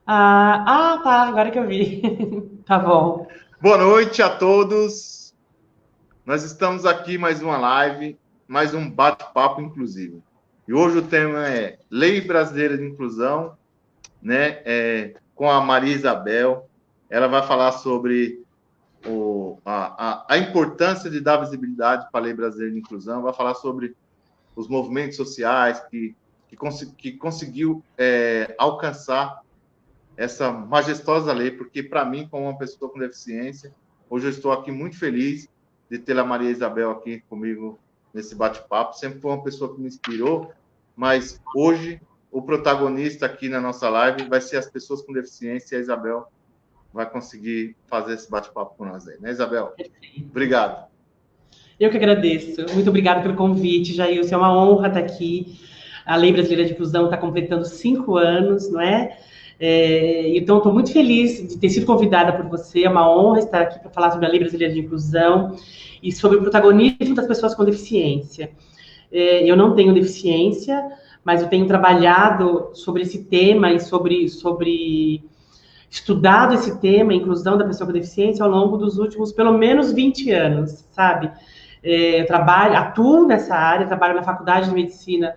Tá, agora que eu vi. Tá bom. Boa noite a todos. Nós estamos aqui mais uma live, mais um bate-papo inclusivo. E hoje o tema é Lei Brasileira de Inclusão, né? Com a Maria Isabel. Ela vai falar sobre a importância de dar visibilidade para a Lei Brasileira de Inclusão, vai falar sobre os movimentos sociais que conseguiu alcançar essa majestosa lei, porque para mim, como uma pessoa com deficiência, hoje eu estou aqui muito feliz de ter a Maria Isabel aqui comigo nesse bate-papo. Sempre foi uma pessoa que me inspirou, mas hoje o protagonista aqui na nossa live vai ser as pessoas com deficiência e a Isabel vai conseguir fazer esse bate-papo com nós aí, né, Isabel? Perfeito. Obrigado. Eu que agradeço. Muito obrigada pelo convite, Jailson. É uma honra estar aqui. A Lei Brasileira de Inclusão está completando 5 anos, não é? Então, estou muito feliz de ter sido convidada por você. É uma honra estar aqui para falar sobre a Lei Brasileira de Inclusão e sobre o protagonismo das pessoas com deficiência. Eu não tenho deficiência, mas eu tenho trabalhado sobre esse tema e sobre estudado esse tema, inclusão da pessoa com deficiência, ao longo dos últimos, pelo menos, 20 anos, sabe? Eu atuo nessa área, trabalho na Faculdade de Medicina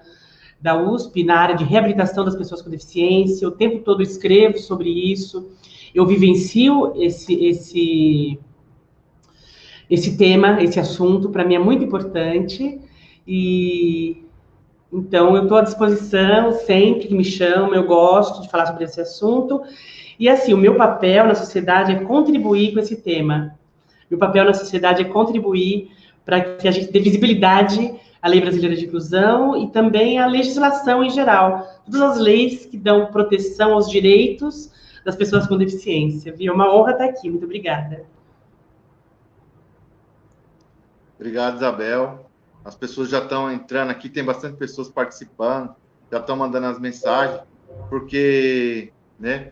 da USP, na área de reabilitação das pessoas com deficiência, o tempo todo escrevo sobre isso, eu vivencio esse tema, esse assunto, para mim é muito importante, e então eu estou à disposição sempre que me chamam, eu gosto de falar sobre esse assunto, e assim, o meu papel na sociedade é contribuir com esse tema. Meu papel na sociedade é contribuir para que a gente dê visibilidade à Lei Brasileira de Inclusão e também à legislação em geral. Todas as leis que dão proteção aos direitos das pessoas com deficiência. Viu? É uma honra estar aqui. Muito obrigada. Obrigado, Isabel. As pessoas já estão entrando aqui, tem bastante pessoas participando, já estão mandando as mensagens, porque, né,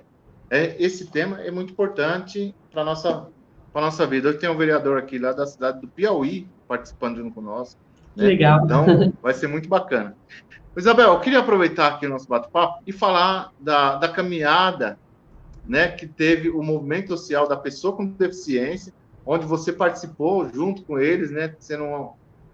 esse tema é muito importante para a nossa vida. Hoje tem um vereador aqui lá da cidade do Piauí participando junto conosco, Que né? legal. Então, vai ser muito bacana. Isabel, eu queria aproveitar aqui o nosso bate-papo e falar da caminhada, né, que teve o movimento social da pessoa com deficiência, onde você participou junto com eles, né, sendo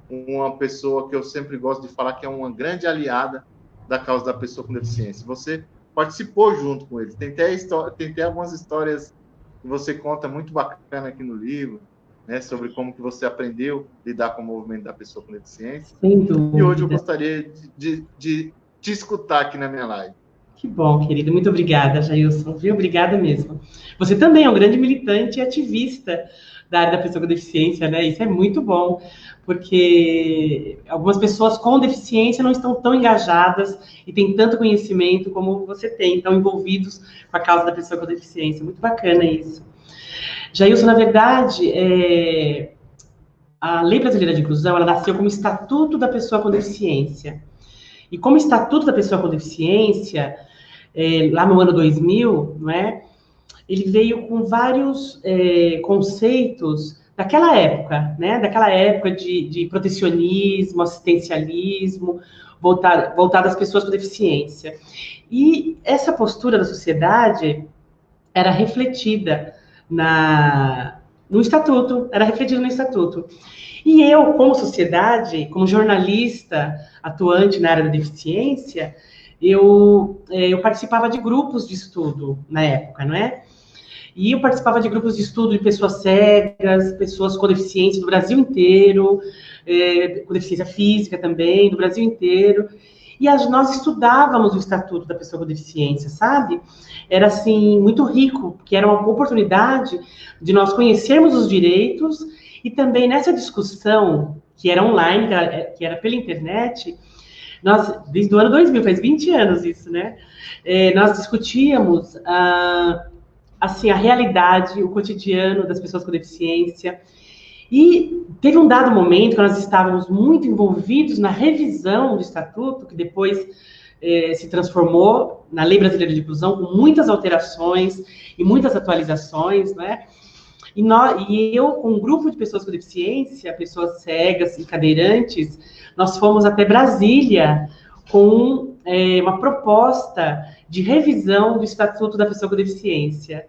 uma pessoa que eu sempre gosto de falar que é uma grande aliada da causa da pessoa com deficiência. Você participou junto com eles. Tem até algumas histórias que você conta muito bacana aqui no livro, né, sobre como que você aprendeu a lidar com o movimento da pessoa com deficiência. Sem E hoje eu dúvida. gostaria de te escutar aqui na minha live. Que bom, querido. Muito obrigada, Jailson. Viu? Obrigada mesmo. Você também é um grande militante e ativista da área da pessoa com deficiência, né? Isso é muito bom, porque algumas pessoas com deficiência não estão tão engajadas e têm tanto conhecimento como você tem, estão envolvidos com a causa da pessoa com deficiência. Muito bacana isso. Jailson, na verdade, a Lei Brasileira de Inclusão, ela nasceu como Estatuto da Pessoa com Deficiência. E como Estatuto da Pessoa com Deficiência, lá no ano 2000, não é? Ele veio com vários conceitos daquela época, né? Daquela época de protecionismo, assistencialismo, voltado às pessoas com deficiência. E essa postura da sociedade era refletida no estatuto, era refletida no estatuto. E eu, como sociedade, como jornalista atuante na área da deficiência, eu participava de grupos de estudo na época, não é? E eu participava de grupos de estudo de pessoas cegas, pessoas com deficiência do Brasil inteiro, com deficiência física também, do Brasil inteiro. E nós estudávamos o Estatuto da Pessoa com Deficiência, sabe? Era, assim, muito rico, porque era uma oportunidade de nós conhecermos os direitos e também nessa discussão, que era online, que era pela internet, nós, desde o ano 2000, faz 20 anos isso, né? Nós discutíamos assim, a realidade, o cotidiano das pessoas com deficiência. E teve um dado momento que nós estávamos muito envolvidos na revisão do Estatuto, que depois se transformou na Lei Brasileira de Inclusão, com muitas alterações e muitas atualizações, né? E eu, com um grupo de pessoas com deficiência, pessoas cegas e cadeirantes, nós fomos até Brasília com uma proposta de revisão do Estatuto da Pessoa com Deficiência.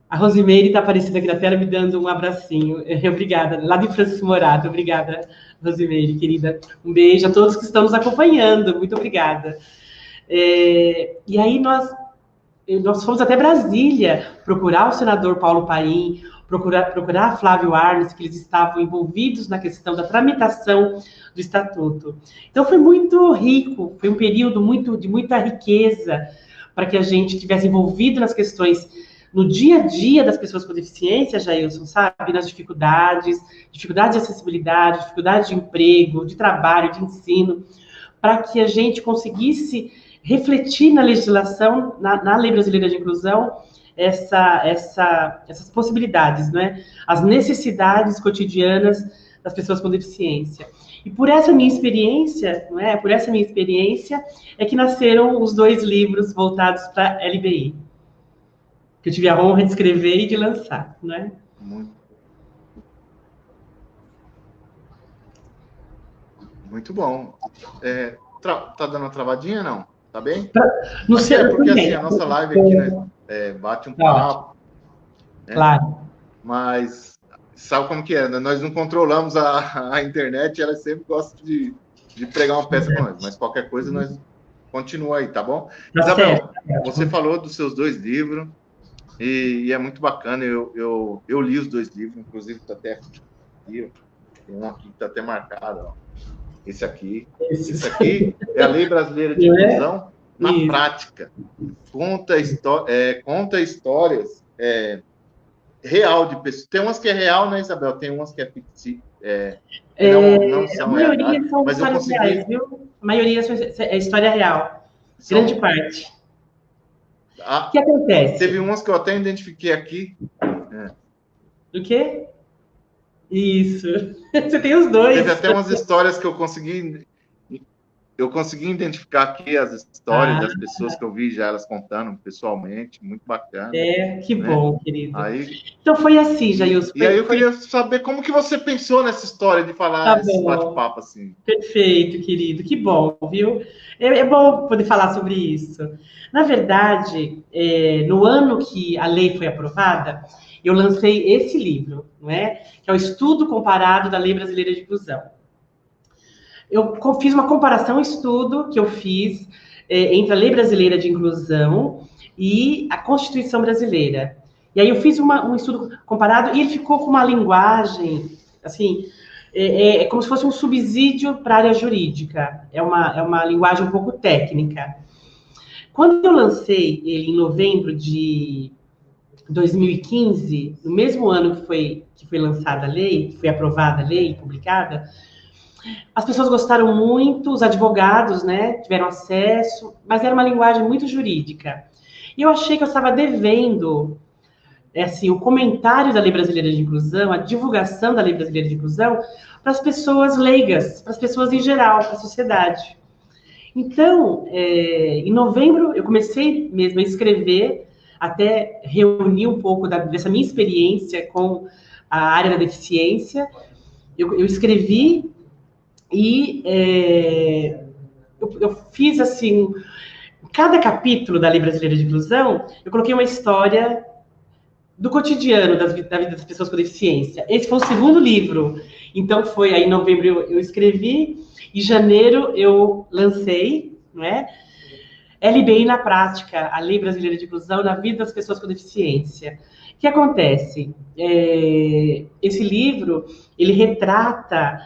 A Rosimeire está aparecendo aqui na tela me dando um abracinho. Obrigada. Lá de Francisco Morato. Obrigada, Rosimeire, querida. Um beijo a todos que estão nos acompanhando. Muito obrigada. E aí nós fomos até Brasília procurar o senador Paulo Paim, procurar Flávio Arnes, que eles estavam envolvidos na questão da tramitação do Estatuto. Então foi muito rico, foi um período de muita riqueza para que a gente tivesse envolvido nas questões no dia a dia das pessoas com deficiência, Jailson, sabe? Nas dificuldades de acessibilidade, dificuldades de emprego, de trabalho, de ensino, para que a gente conseguisse refletir na legislação, na Lei Brasileira de Inclusão, essas possibilidades, né? As necessidades cotidianas das pessoas com deficiência. E por essa minha experiência, não é? Por essa minha experiência é que nasceram os 2 livros voltados para a LBI, que eu tive a honra de escrever e de lançar, não é? Muito bom. Tá dando uma travadinha, não? Tá bem? No seu, porque assim, a nossa live aqui, né, bate um papo. Né? Claro. Mas sabe como que é, né? Nós não controlamos a internet, ela sempre gosta de pregar uma peça com nós, mas qualquer coisa nós continua aí, tá bom? Isabel, você falou dos seus 2 livros, e é muito bacana, eu li os 2 livros, inclusive tá até aqui, tem um aqui que tá até marcado, ó. Esse aqui é a Lei Brasileira de Inclusão na prática. Conta histórias real de pessoas. Tem umas que é real, né, Isabel? Tem umas que é fictícia. Não são a maioria são histórias reais, viu? A maioria é história real. Grande parte. O que acontece? Teve umas que eu até identifiquei aqui. Do quê? Isso. Você tem os 2. Teve até umas histórias que eu consegui identificar aqui as histórias das pessoas que eu vi já elas contando pessoalmente, muito bacana. Que né? bom, querido. Então foi assim, Jailson. E aí eu queria saber como que você pensou nessa história de falar esse bate-papo assim. Perfeito, querido. Que bom, viu? É bom poder falar sobre isso. Na verdade, no ano que a lei foi aprovada, eu lancei esse livro, não é? Que é o Estudo Comparado da Lei Brasileira de Inclusão. Eu fiz uma comparação, estudo que eu fiz entre a Lei Brasileira de Inclusão e a Constituição Brasileira. E aí eu fiz um estudo comparado e ele ficou com uma linguagem, assim, como se fosse um subsídio para a área jurídica. É uma linguagem um pouco técnica. Quando eu lancei ele em novembro de 2015, no mesmo ano que foi lançada a lei, que foi aprovada a lei, publicada, as pessoas gostaram muito, os advogados, né, tiveram acesso, mas era uma linguagem muito jurídica. E eu achei que eu estava devendo, assim, o comentário da Lei Brasileira de Inclusão, a divulgação da Lei Brasileira de Inclusão, para as pessoas leigas, para as pessoas em geral, para a sociedade. Então, em novembro, eu comecei mesmo a escrever, até reunir um pouco dessa minha experiência com a área da deficiência. Eu escrevi e eu fiz, assim, cada capítulo da Lei Brasileira de Inclusão, eu coloquei uma história do cotidiano da vida das pessoas com deficiência. Esse foi o 2º livro. Então, foi aí em novembro eu escrevi, em janeiro eu lancei, não é? LBI na prática, a Lei Brasileira de Inclusão na vida das pessoas com deficiência. O que acontece? Esse livro, ele retrata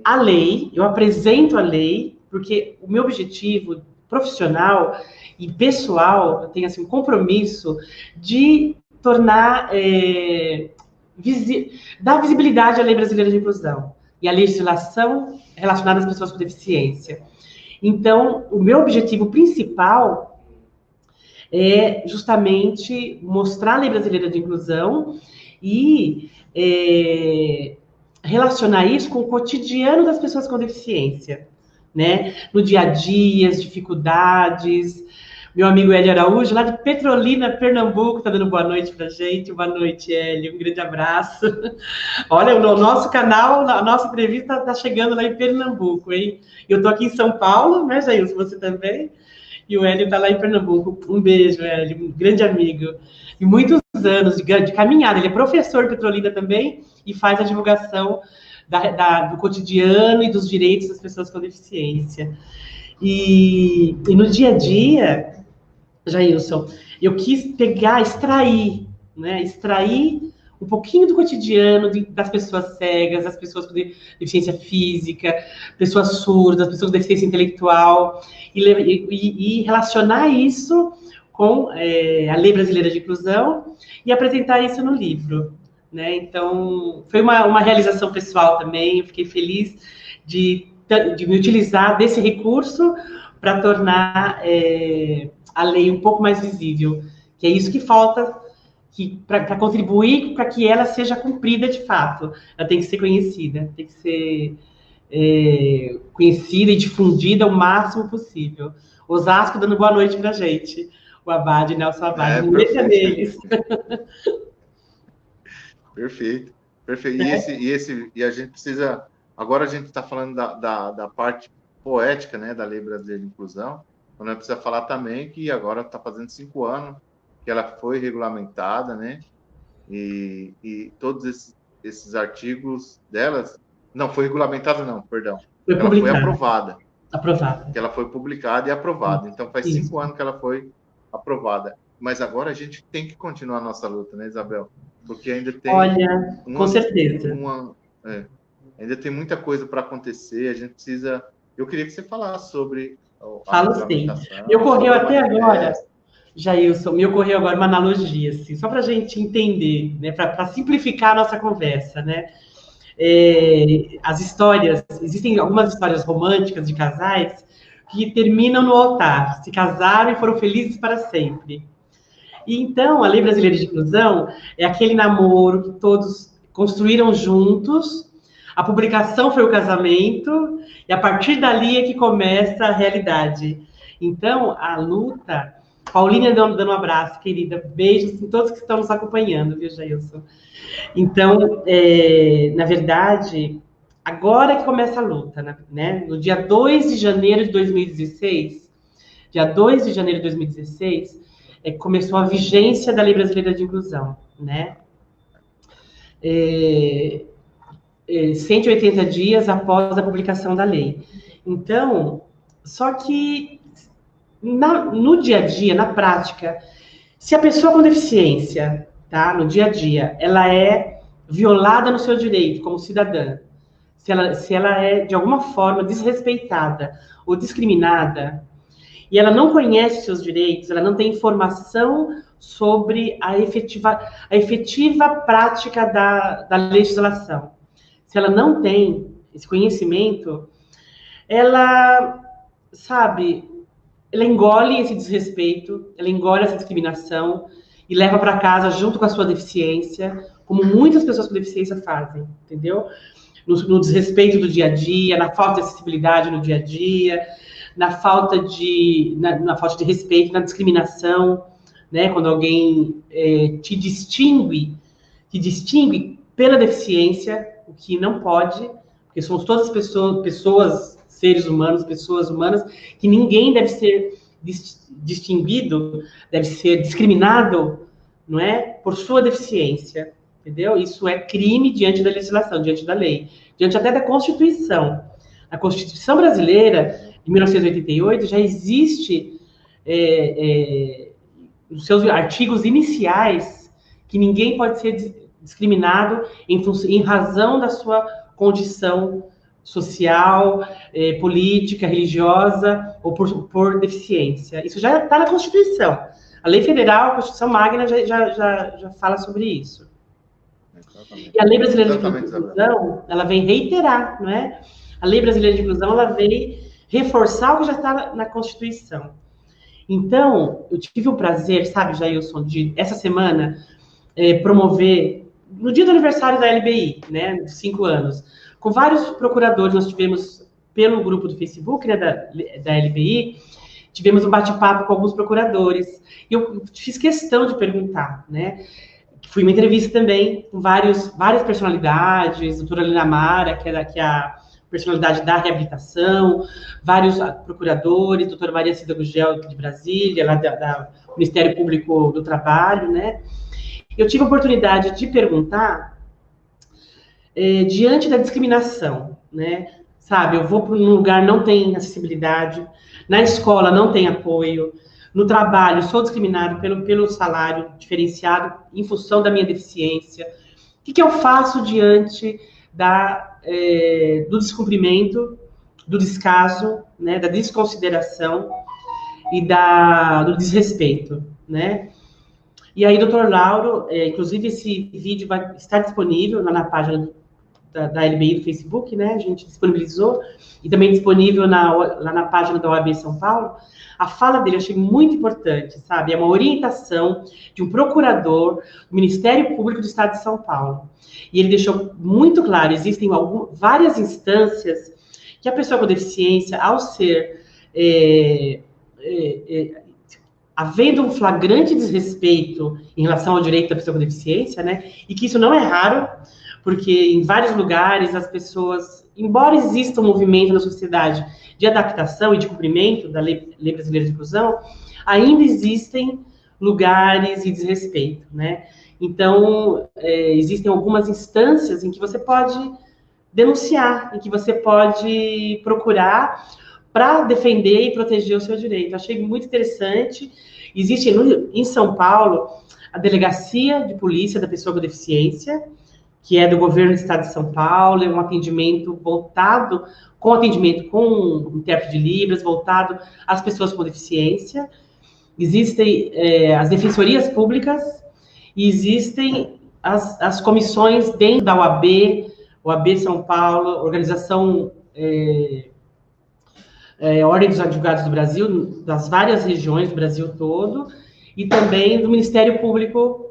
a lei, eu apresento a lei, porque o meu objetivo profissional e pessoal, eu tenho assim, um compromisso de tornar, dar visibilidade à Lei Brasileira de Inclusão e à legislação relacionada às pessoas com deficiência. Então, o meu objetivo principal é justamente mostrar a Lei Brasileira de Inclusão e relacionar isso com o cotidiano das pessoas com deficiência, né? No dia a dia, as dificuldades, Meu amigo Hélio Araújo, lá de Petrolina, Pernambuco, está dando boa noite para a gente. Boa noite, Hélio. Um grande abraço. Olha, o nosso canal, a nossa entrevista está chegando lá em Pernambuco, hein? Eu estou aqui em São Paulo, né, Jailson? Você também? E o Hélio está lá em Pernambuco. Um beijo, Hélio. Um grande amigo. E muitos anos de caminhada. Ele é professor de Petrolina também e faz a divulgação do cotidiano e dos direitos das pessoas com deficiência. E no dia a dia, Jailson, eu quis extrair um pouquinho do cotidiano das pessoas cegas, das pessoas com deficiência física, pessoas surdas, pessoas com deficiência intelectual, e relacionar isso com a Lei Brasileira de Inclusão e apresentar isso no livro, né? Então, foi uma realização pessoal também, eu fiquei feliz de me utilizar desse recurso para tornar a lei um pouco mais visível, que é isso que falta para contribuir para que ela seja cumprida de fato. Ela tem que ser conhecida, tem que ser conhecida e difundida o máximo possível. Osasco dando boa noite para a gente. O Abade, Nelson Abade, não deixa deles. Perfeito, perfeito. E a gente precisa... Agora a gente está falando da parte poética, né, da Lei Brasileira de Inclusão, mas nós precisamos falar também que agora está fazendo 5 anos que ela foi regulamentada, né, e todos esses artigos delas... Não, foi regulamentada não, perdão. Ela foi aprovada. Aprovada. Que ela foi publicada e aprovada. Então, faz 5 anos que ela foi aprovada. Mas agora a gente tem que continuar a nossa luta, né, Isabel? Porque ainda tem... Olha, com certeza. Ainda tem muita coisa para acontecer, a gente precisa... Eu queria que você falasse sobre Falo sim. Me ocorreu até agora, Jailson, me ocorreu agora uma analogia, assim, só para a gente entender, né, para simplificar a nossa conversa, né? As histórias, existem algumas histórias românticas de casais que terminam no altar, se casaram e foram felizes para sempre. E então, a Lei Brasileira de Inclusão é aquele namoro que todos construíram juntos, a publicação foi o casamento, e a partir dali é que começa a realidade. Então, a luta... Paulinha dando um abraço, querida. Beijos em todos que estão nos acompanhando, viu, Jailson? Então, na verdade, agora que começa a luta, né? No dia 2 de janeiro de 2016, começou a vigência da Lei Brasileira de Inclusão, né? 180 dias após a publicação da lei. Então, só que no dia a dia, na prática, se a pessoa com deficiência, tá, no dia a dia, ela é violada no seu direito como cidadã, se ela é, de alguma forma, desrespeitada ou discriminada, e ela não conhece seus direitos, ela não tem informação sobre a efetiva prática da legislação, se ela não tem esse conhecimento, ela, ela engole esse desrespeito, ela engole essa discriminação e leva para casa junto com a sua deficiência, como muitas pessoas com deficiência fazem, entendeu? No desrespeito do dia a dia, na falta de acessibilidade no dia a dia, na falta de respeito, na discriminação, né? Quando alguém te distingue pela deficiência, o que não pode, porque somos todas pessoas seres humanos, pessoas humanas, que ninguém deve ser distinguido, deve ser discriminado, não é? Por sua deficiência, entendeu? Isso é crime diante da legislação, diante da lei, diante até da Constituição. A Constituição brasileira, de 1988, já existe nos seus artigos iniciais que ninguém pode ser discriminado em razão da sua condição social, política, religiosa ou por deficiência. Isso já está na Constituição. A Lei Federal, a Constituição Magna, já fala sobre isso. Exatamente. E a Lei Brasileira de Inclusão, ela vem reiterar, não é? A Lei Brasileira de Inclusão, ela vem reforçar o que já está na Constituição. Então, eu tive o prazer, sabe, Jailson, de, essa semana, promover, no dia do aniversário da LBI, né, de 5 anos, com vários procuradores, nós tivemos, pelo grupo do Facebook, né, da LBI, tivemos um bate-papo com alguns procuradores. E eu fiz questão de perguntar, né? Fui uma entrevista também com várias personalidades, doutora Lina Mara, que é a personalidade da reabilitação, vários procuradores, doutora Maria Cida Gugel, de Brasília, lá do Ministério Público do Trabalho, né? Eu tive a oportunidade de perguntar diante da discriminação, né? Sabe, eu vou para um lugar não tem acessibilidade, na escola não tem apoio, no trabalho sou discriminado pelo salário diferenciado em função da minha deficiência. O que eu faço diante do descumprimento, do descaso, né, da desconsideração e do desrespeito, né? E aí, doutor Lauro, inclusive esse vídeo vai estar disponível lá na página da LBI do Facebook, né? A gente disponibilizou, e também disponível lá na página da OAB São Paulo. A fala dele eu achei muito importante, sabe? É uma orientação de um procurador do Ministério Público do Estado de São Paulo. E ele deixou muito claro, existem várias instâncias que a pessoa com deficiência, ao ser havendo um flagrante desrespeito em relação ao direito da pessoa com deficiência, né? E que isso não é raro, porque em vários lugares as pessoas, embora exista um movimento na sociedade de adaptação e de cumprimento da Lei Brasileira de Inclusão, ainda existem lugares de desrespeito, né? Então, existem algumas instâncias em que você pode denunciar, em que você pode procurar para defender e proteger o seu direito. Achei muito interessante. Existe em São Paulo a Delegacia de Polícia da Pessoa com Deficiência, que é do governo do Estado de São Paulo, é um atendimento voltado, com atendimento com intérprete de Libras, voltado às pessoas com deficiência. Existem as defensorias públicas e existem as comissões dentro da OAB São Paulo, Organização Ordem dos Advogados do Brasil, das várias regiões do Brasil todo, e também do Ministério Público,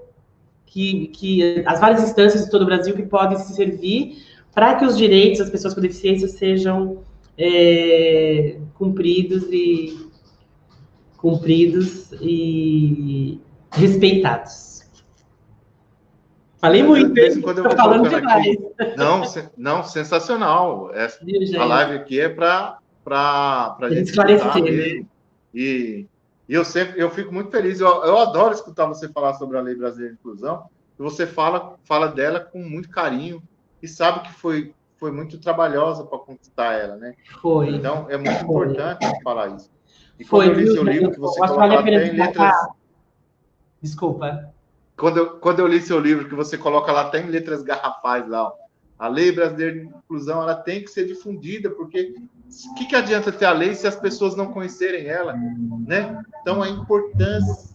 que as várias instâncias de todo o Brasil que podem se servir para que os direitos das pessoas com deficiência sejam cumpridos e respeitados. Falei muito, estou falando demais. Não, sensacional. A live aqui é para a gente esclarecer mesmo. E eu fico muito feliz. Eu adoro escutar você falar sobre a Lei Brasileira de Inclusão. E você fala dela com muito carinho e sabe que foi muito trabalhosa para conquistar ela, né? Foi. Então, é muito importante falar isso. E quando eu li seu livro, que você coloca até em letras... Desculpa. Quando eu li seu livro, que você coloca lá até em letras garrafais lá, ó, a Lei Brasileira de Inclusão, ela tem que ser difundida, porque o que adianta ter a lei se as pessoas não conhecerem ela, né? Então, a importância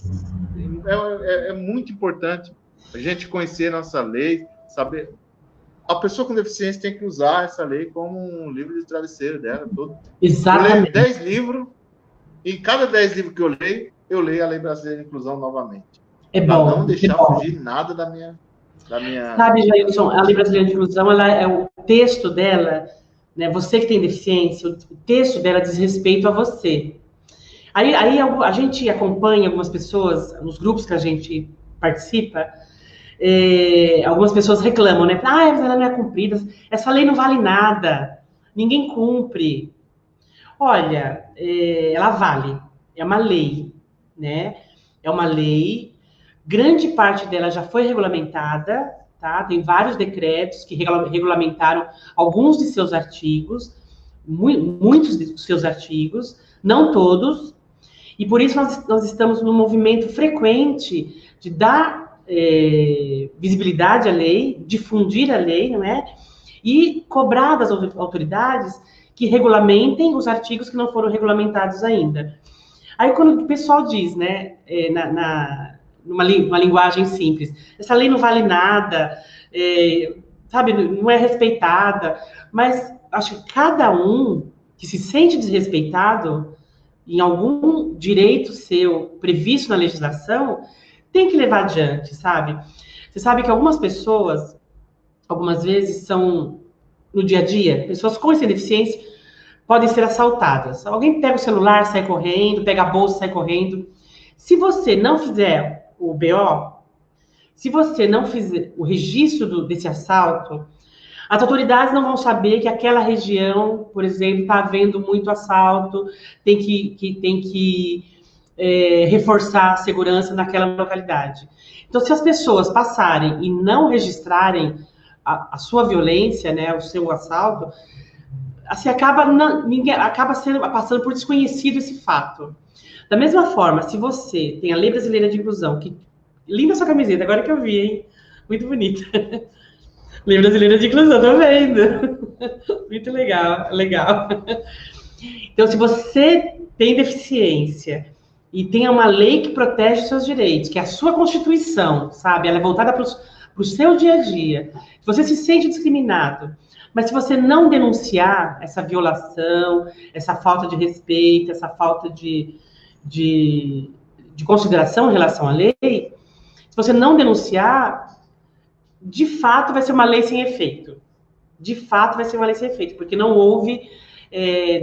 é muito importante a gente conhecer nossa lei, saber... A pessoa com deficiência tem que usar essa lei como um livro de travesseiro dela. Todo. Exatamente. Eu leio 10 livros, e em cada 10 livros que eu leio a Lei Brasileira de Inclusão novamente. É bom. Para não deixar fugir nada da minha... Sabe, Jailson, a Lei Brasileira de Inclusão, ela é o texto dela, né? Você que tem deficiência, o texto dela diz respeito a você. Aí a gente acompanha algumas pessoas, nos grupos que a gente participa, algumas pessoas reclamam, né? Mas ela não é cumprida, essa lei não vale nada, ninguém cumpre. Olha, ela vale, é uma lei, né? É uma lei, grande parte dela já foi regulamentada, tá? Tem vários decretos que regulamentaram alguns de seus artigos, muitos de seus artigos, não todos, e por isso nós estamos num movimento frequente de dar visibilidade à lei, difundir a lei, não é? E cobrar das autoridades que regulamentem os artigos que não foram regulamentados ainda. Aí, quando o pessoal diz, né, numa linguagem simples, essa lei não vale nada, sabe, não é respeitada, mas acho que cada um que se sente desrespeitado em algum direito seu previsto na legislação, tem que levar adiante, sabe? Você sabe que algumas pessoas, algumas vezes, são, no dia a dia, pessoas com essa deficiência, podem ser assaltadas. Alguém pega o celular, sai correndo, pega a bolsa, sai correndo. Se você não fizer o BO, se você não fizer o registro desse assalto, as autoridades não vão saber que aquela região, por exemplo, está havendo muito assalto, tem que reforçar a segurança naquela localidade. Então, se as pessoas passarem e não registrarem a sua violência, né, o seu assalto, assim, acaba passando por desconhecido esse fato. Da mesma forma, se você tem a Lei Brasileira de Inclusão, que linda sua camiseta, agora que eu vi, hein? Muito bonita. Lei Brasileira de Inclusão, tô vendo. Muito legal, legal. Então, se você tem deficiência e tem uma lei que protege os seus direitos, que é a sua Constituição, sabe? Ela é voltada para o seu dia a dia. Se você se sente discriminado, mas se você não denunciar essa violação, essa falta de respeito, essa falta de consideração em relação à lei, se você não denunciar, de fato vai ser uma lei sem efeito. De fato vai ser uma lei sem efeito, porque não houve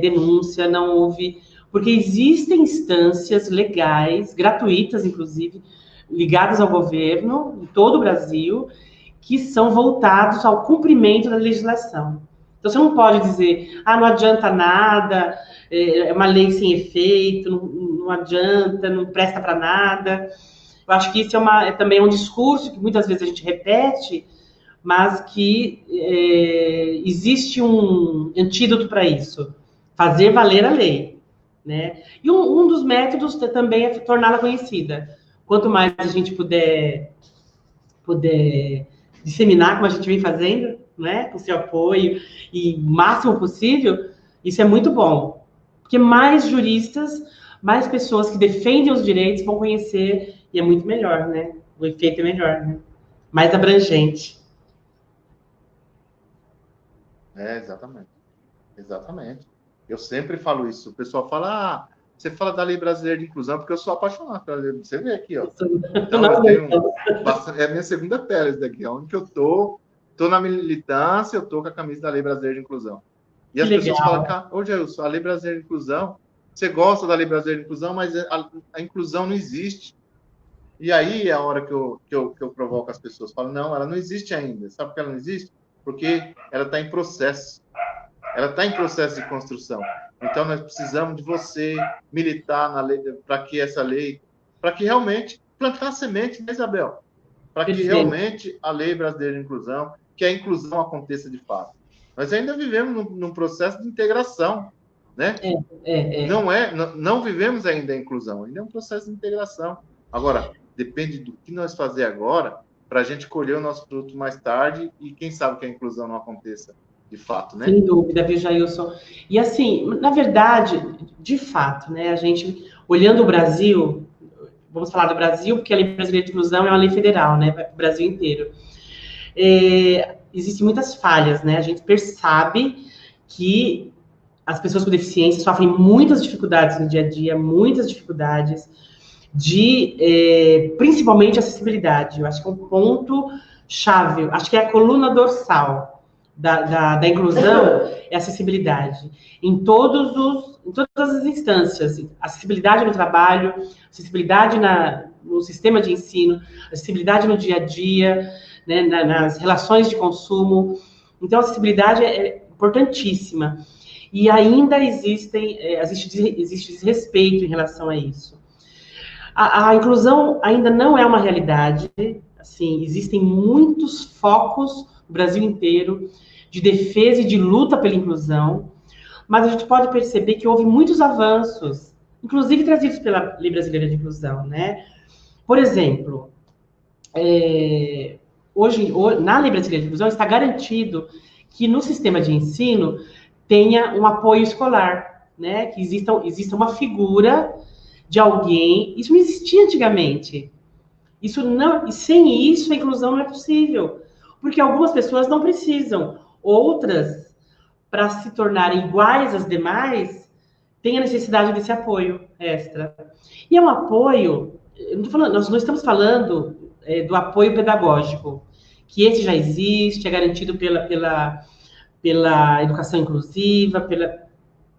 denúncia, não houve... Porque existem instâncias legais, gratuitas, inclusive, ligadas ao governo, em todo o Brasil, que são voltados ao cumprimento da legislação. Então, você não pode dizer, não adianta nada, é uma lei sem efeito, não adianta, não presta para nada. Eu acho que isso também é um discurso que muitas vezes a gente repete, mas que existe um antídoto para isso, fazer valer a lei, né? E um dos métodos também é torná-la conhecida. Quanto mais a gente puder disseminar, como a gente vem fazendo, né, com seu apoio, e o máximo possível, isso é muito bom. Porque mais juristas, mais pessoas que defendem os direitos vão conhecer, e é muito melhor, né? O efeito é melhor, né? Mais abrangente. Exatamente. Exatamente. Eu sempre falo isso. O pessoal fala, você fala da Lei Brasileira de Inclusão, porque eu sou apaixonado pela lei. Você vê aqui, ó. Então, eu tenho é a minha segunda pele, isso daqui. Onde que eu tô na militância, eu tô com a camisa da Lei Brasileira de Inclusão. E as pessoas falam, ô Jailson, a Lei Brasileira de Inclusão, você gosta da Lei Brasileira de Inclusão, mas a inclusão não existe. E aí é a hora que eu provoco as pessoas. Falo, não, ela não existe ainda. Sabe por que ela não existe? Porque ela está em processo. Ela está em processo de construção. Então, nós precisamos de você militar na lei, para que essa lei, para que realmente plantar semente, né, Isabel? Para que realmente a Lei Brasileira de Inclusão, que a inclusão aconteça de fato. Nós ainda vivemos num processo de integração, né? Não vivemos ainda a inclusão, ainda é um processo de integração. Agora, depende do que nós fazer agora para a gente colher o nosso fruto mais tarde e quem sabe que a inclusão não aconteça de fato, né? Sem dúvida, viu, Jailson? E assim, na verdade, de fato, né, a gente, olhando o Brasil, vamos falar do Brasil, porque a Lei Brasileira de Inclusão é uma lei federal, né, vai para o Brasil inteiro. Existem muitas falhas, né? A gente percebe que as pessoas com deficiência sofrem muitas dificuldades no dia a dia, muitas dificuldades principalmente acessibilidade. Eu acho que é um ponto-chave, acho que é a coluna dorsal da inclusão é a acessibilidade. Em todas as instâncias, acessibilidade no trabalho, acessibilidade no sistema de ensino, acessibilidade no dia a dia, né, nas relações de consumo. Então, a acessibilidade é importantíssima. E ainda existe desrespeito em relação a isso. A inclusão ainda não é uma realidade. Assim, existem muitos focos no Brasil inteiro de defesa e de luta pela inclusão, mas a gente pode perceber que houve muitos avanços, inclusive trazidos pela Lei Brasileira de Inclusão, né? Por exemplo, hoje, na Lei Brasileira de Inclusão, está garantido que no sistema de ensino tenha um apoio escolar, né? Que exista uma figura de alguém. Isso não existia antigamente. E sem isso, a inclusão não é possível. Porque algumas pessoas não precisam. Outras, para se tornarem iguais às demais, têm a necessidade desse apoio extra. E é um apoio... nós não estamos falando do apoio pedagógico, que esse já existe, é garantido pela educação inclusiva,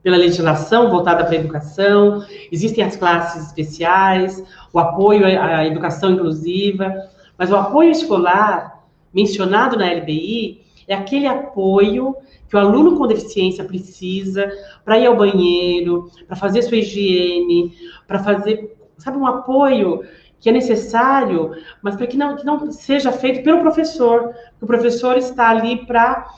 pela legislação voltada para a educação, existem as classes especiais, o apoio à educação inclusiva, mas o apoio escolar, mencionado na LBI, é aquele apoio que o aluno com deficiência precisa para ir ao banheiro, para fazer sua higiene, para fazer, sabe, um apoio que é necessário, mas para que não seja feito pelo professor. O professor está ali para,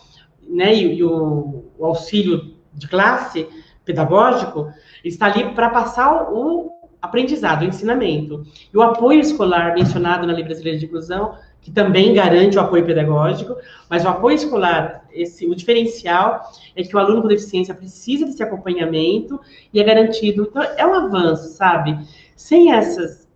né, e o auxílio de classe pedagógico está ali para passar o aprendizado, o ensinamento. E o apoio escolar mencionado na Lei Brasileira de Inclusão, que também garante o apoio pedagógico, mas o apoio escolar, o diferencial é que o aluno com deficiência precisa desse acompanhamento e é garantido. Então, é um avanço, sabe? Sem essas...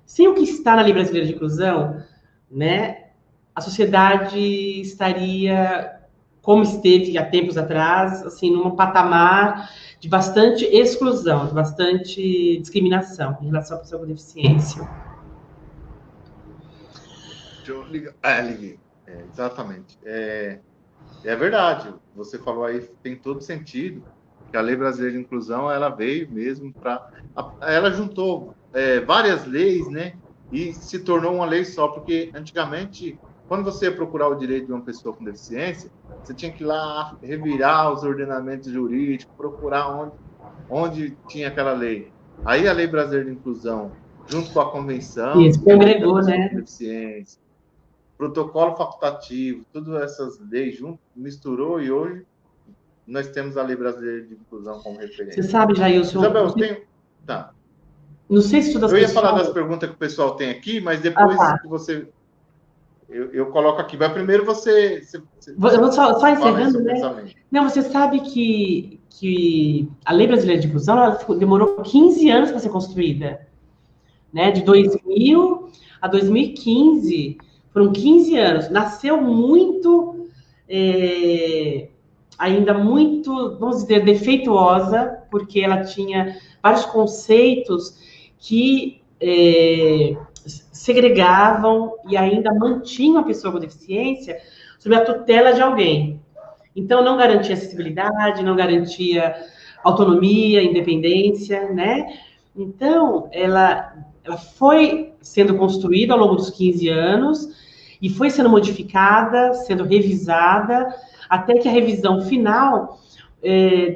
sem o que está na Lei Brasileira de Inclusão, né, a sociedade estaria, como esteve há tempos atrás, assim, num patamar de bastante exclusão, de bastante discriminação em relação à pessoa com deficiência. Deixa eu ligar. Liguei. Exatamente. É verdade. Você falou aí, tem todo sentido, que a Lei Brasileira de Inclusão, ela veio mesmo para... Ela juntou várias leis, né? E se tornou uma lei só, porque antigamente, quando você ia procurar o direito de uma pessoa com deficiência, você tinha que ir lá revirar os ordenamentos jurídicos, procurar onde tinha aquela lei. Aí a Lei Brasileira de Inclusão, junto com a Convenção Isso, congregou, né? com deficiência, protocolo facultativo, todas essas leis junto, misturou, e hoje nós temos a Lei Brasileira de Inclusão como referência. Você sabe, Jailson... Isabel, Tá. Não sei se todas eu ia falar das perguntas que o pessoal tem aqui, mas depois que você... Eu coloco aqui. Mas primeiro você eu vou só encerrando, né? Não, você sabe que a Lei Brasileira de Inclusão ela demorou 15 anos para ser construída. Né? De 2000 a 2015, foram 15 anos. Nasceu muito, ainda muito, vamos dizer, defeituosa, porque ela tinha vários conceitos que segregavam e ainda mantinham a pessoa com deficiência sob a tutela de alguém. Então, não garantia acessibilidade, não garantia autonomia, independência, né? Então, ela foi sendo construída ao longo dos 15 anos e foi sendo modificada, sendo revisada, até que a revisão final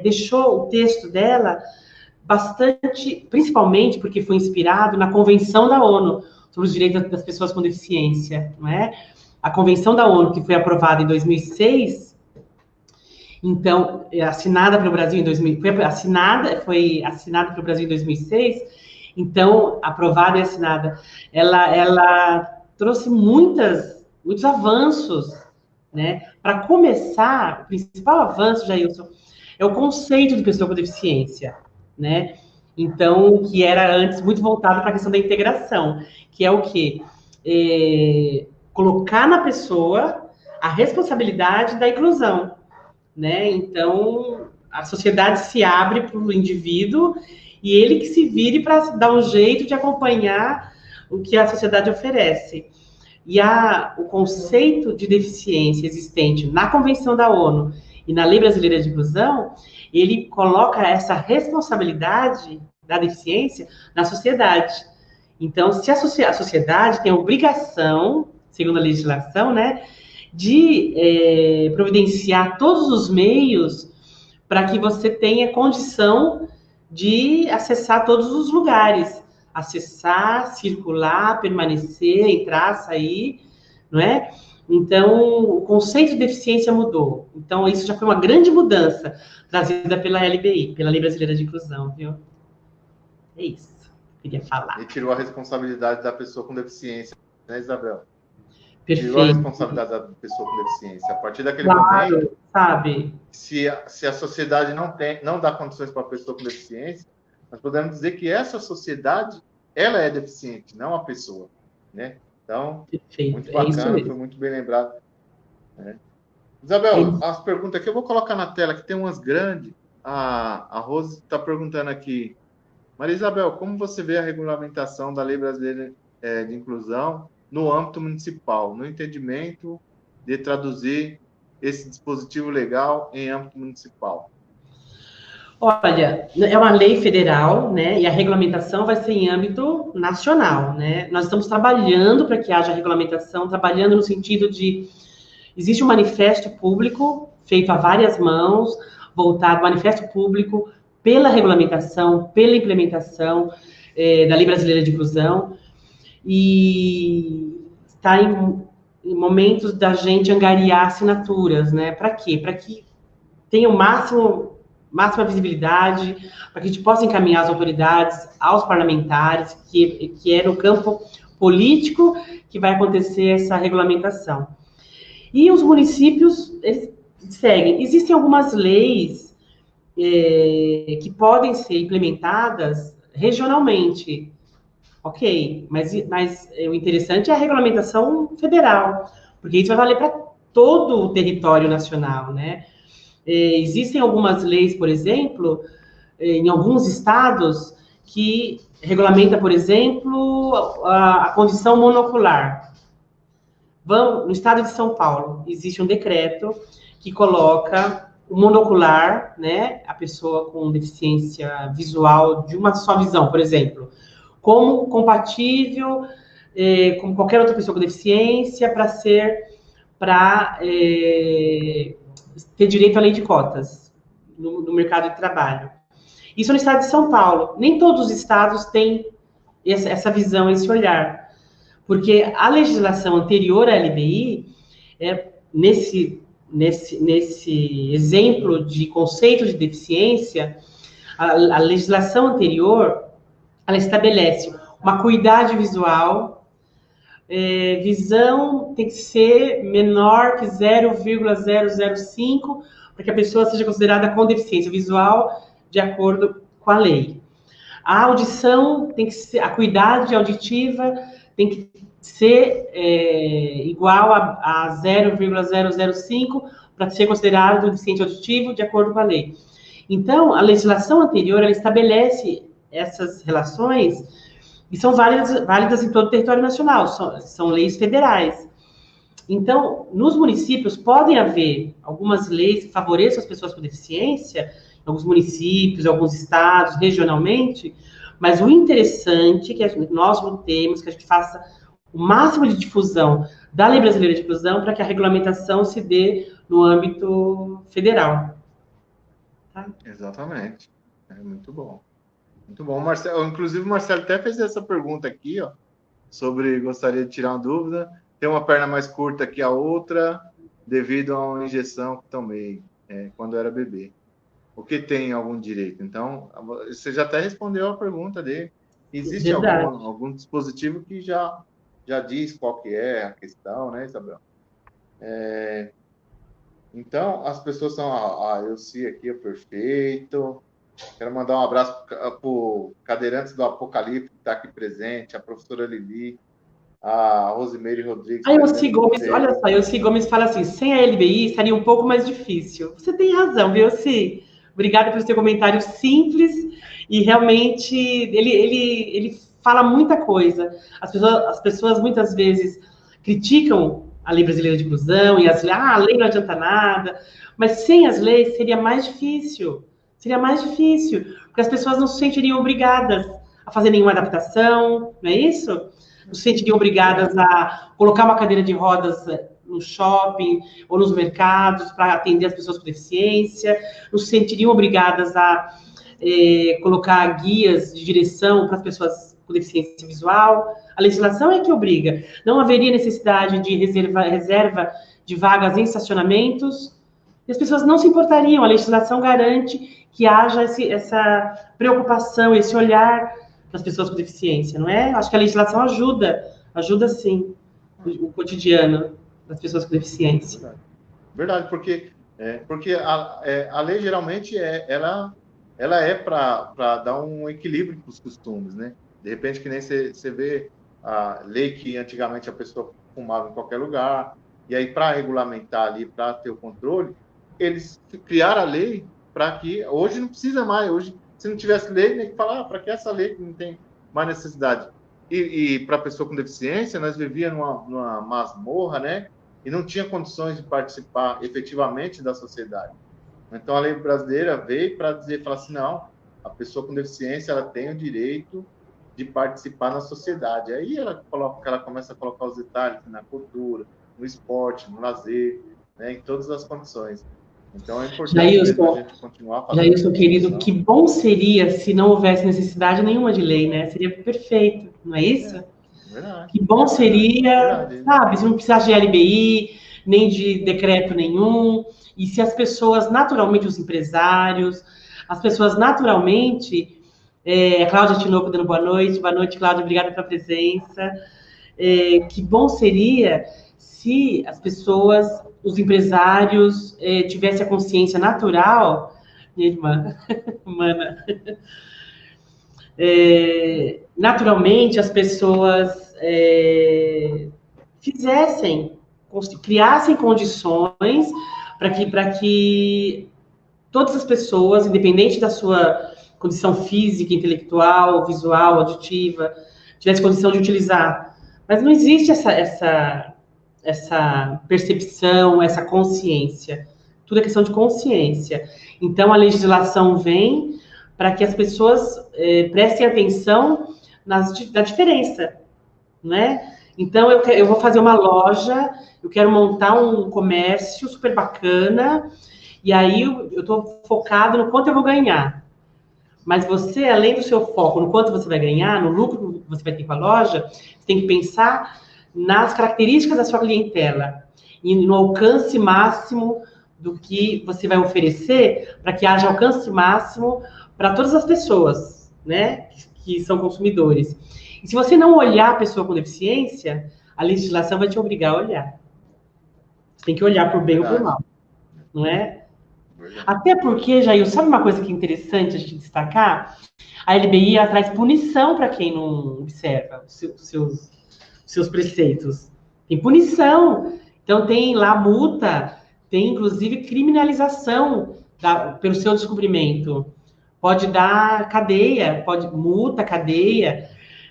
deixou o texto dela bastante, principalmente porque foi inspirado na Convenção da ONU sobre os direitos das pessoas com deficiência, não é? A Convenção da ONU, que foi aprovada em 2006, então, assinada pelo Brasil em 2000, foi assinada pelo Brasil em 2006, então, aprovada e assinada, ela trouxe muitos avanços, né? Para começar, o principal avanço, Jailson, é o conceito de pessoa com deficiência, né? Então, que era antes muito voltado para a questão da integração, que é o quê? Colocar na pessoa a responsabilidade da inclusão, né? Então, a sociedade se abre para o indivíduo e ele que se vire para dar um jeito de acompanhar o que a sociedade oferece. E o conceito de deficiência existente na Convenção da ONU e na Lei Brasileira de Inclusão, ele coloca essa responsabilidade da deficiência na sociedade. Então, se a sociedade tem a obrigação, segundo a legislação, né, de providenciar todos os meios para que você tenha condição de acessar todos os lugares, acessar, circular, permanecer, entrar, sair, não é? Então, o conceito de deficiência mudou. Então, isso já foi uma grande mudança trazida pela LBI, pela Lei Brasileira de Inclusão, viu? É isso que eu queria falar. E tirou a responsabilidade da pessoa com deficiência, né, Isabel? Perfeito. Tirou a responsabilidade da pessoa com deficiência. A partir daquele momento, sabe? Se a sociedade não dá condições para a pessoa com deficiência, nós podemos dizer que essa sociedade, ela é deficiente, não a pessoa, né? Então, perfeito. Muito bacana, foi muito bem lembrado. Né? Isabel, as perguntas aqui eu vou colocar na tela, que tem umas grandes. A Rose está perguntando aqui, Maria Isabel, como você vê a regulamentação da Lei Brasileira de Inclusão no âmbito municipal, no entendimento de traduzir esse dispositivo legal em âmbito municipal? Olha, é uma lei federal, né? E a regulamentação vai ser em âmbito nacional, né? Nós estamos trabalhando para que haja regulamentação, trabalhando no sentido de existe um manifesto público feito a várias mãos, voltado manifesto público pela regulamentação, pela implementação da Lei Brasileira de Inclusão, e está em momentos da gente angariar assinaturas, né? Para quê? Para que tenha o máxima visibilidade, para que a gente possa encaminhar as autoridades, aos parlamentares, que é no campo político que vai acontecer essa regulamentação. E os municípios, eles seguem. Existem algumas leis que podem ser implementadas regionalmente, ok, mas o interessante é a regulamentação federal, porque isso vai valer para todo o território nacional, né? Existem algumas leis, por exemplo, em alguns estados, que regulamenta, por exemplo, a condição monocular. No estado de São Paulo, existe um decreto que coloca o monocular, né, a pessoa com deficiência visual de uma só visão, por exemplo, como compatível com qualquer outra pessoa com deficiência para ter direito à lei de cotas no mercado de trabalho. Isso no estado de São Paulo. Nem todos os estados têm essa visão, esse olhar. Porque a legislação anterior à LBI, nesse exemplo de conceito de deficiência, a legislação anterior, ela estabelece uma acuidade visual, visão tem que ser menor que 0,005 para que a pessoa seja considerada com deficiência visual de acordo com a lei. A audição tem que ser, a acuidade auditiva tem que ser igual a 0,005 para ser considerado deficiente auditivo de acordo com a lei. Então, a legislação anterior, ela estabelece essas relações e são válidas em todo o território nacional, são leis federais. Então, nos municípios, podem haver algumas leis que favoreçam as pessoas com deficiência, em alguns municípios, em alguns estados, regionalmente, mas o interessante é que nós lutemos, que a gente faça o máximo de difusão da Lei Brasileira de Inclusão para que a regulamentação se dê no âmbito federal. Tá? Exatamente. É muito bom. Muito bom, Marcelo. Inclusive, o Marcelo até fez essa pergunta aqui, ó, sobre gostaria de tirar uma dúvida. Tem uma perna mais curta que a outra, devido a uma injeção que tomei quando era bebê. O que tem algum direito? Então, você já até respondeu a pergunta dele. Existe algum dispositivo que já diz qual que é a questão, né, Isabel? Então, as pessoas são... eu sei aqui, é perfeito. Quero mandar um abraço para o Cadeirantes do Apocalipse, que está aqui presente, a professora Lili, a Rosimeire Rodrigues. A Elci Gomes, olha só, a Elci Gomes fala assim, sem a LBI seria um pouco mais difícil. Você tem razão, viu, Elci? Obrigada pelo seu comentário simples e realmente ele fala muita coisa. As pessoas muitas vezes criticam a Lei Brasileira de Inclusão e a lei não adianta nada, mas sem as leis seria mais difícil. Seria mais difícil, porque as pessoas não se sentiriam obrigadas a fazer nenhuma adaptação, não é isso? Não se sentiriam obrigadas a colocar uma cadeira de rodas no shopping ou nos mercados para atender as pessoas com deficiência, não se sentiriam obrigadas a colocar guias de direção para as pessoas com deficiência visual. A legislação é que obriga. Não haveria necessidade de reserva de vagas em estacionamentos, e as pessoas não se importariam. A legislação garante que haja essa preocupação, esse olhar para as pessoas com deficiência, não é? Acho que a legislação ajuda sim o cotidiano das pessoas com deficiência. Verdade, porque a lei geralmente ela é para dar um equilíbrio para os costumes, né? De repente, que nem você vê a lei que antigamente a pessoa fumava em qualquer lugar, e aí para regulamentar ali, para ter o controle, eles criaram a lei para que hoje não precisa mais, hoje se não tivesse lei, nem que falar, para que essa lei não tem mais necessidade. E para a pessoa com deficiência, nós vivíamos numa masmorra, né? E não tinha condições de participar efetivamente da sociedade. Então, a lei brasileira veio para falar assim, não, a pessoa com deficiência, ela tem o direito de participar na sociedade. Aí ela começa a colocar os detalhes na cultura, no esporte, no lazer, né, em todas as condições. Então, é importante mesmo a gente continuar fazendo. Jailson, querido, que bom seria se não houvesse necessidade nenhuma de lei, né? Seria perfeito, não é isso? Verdade. Que bom seria, sabe, se não precisasse de LBI, nem de decreto nenhum, e se as pessoas, naturalmente, os empresários, as pessoas naturalmente... Cláudia Tinoco dando boa noite, Cláudia, obrigada pela presença. Que bom seria se as pessoas, os empresários, tivessem a consciência natural, minha irmã, mana, naturalmente as pessoas criassem condições para que todas as pessoas, independente da sua condição física, intelectual, visual, auditiva, tivesse condição de utilizar. Mas não existe essa percepção, essa consciência. Tudo é questão de consciência. Então, a legislação vem para que as pessoas prestem atenção na diferença, né? Então, eu vou fazer uma loja, eu quero montar um comércio super bacana, e aí eu estou focado no quanto eu vou ganhar. Mas você, além do seu foco no quanto você vai ganhar, no lucro que você vai ter com a loja, você tem que pensar nas características da sua clientela e no alcance máximo do que você vai oferecer para que haja alcance máximo para todas as pessoas, né, que são consumidores. E se você não olhar a pessoa com deficiência, a legislação vai te obrigar a olhar. Você tem que olhar por bem ou por mal, não é? Até porque, Jair, sabe uma coisa que é interessante a gente destacar? A LBI traz punição para quem não observa os seus preceitos. Tem punição. Então, tem lá multa, tem inclusive criminalização pelo seu descobrimento. Pode dar cadeia, pode multa, cadeia,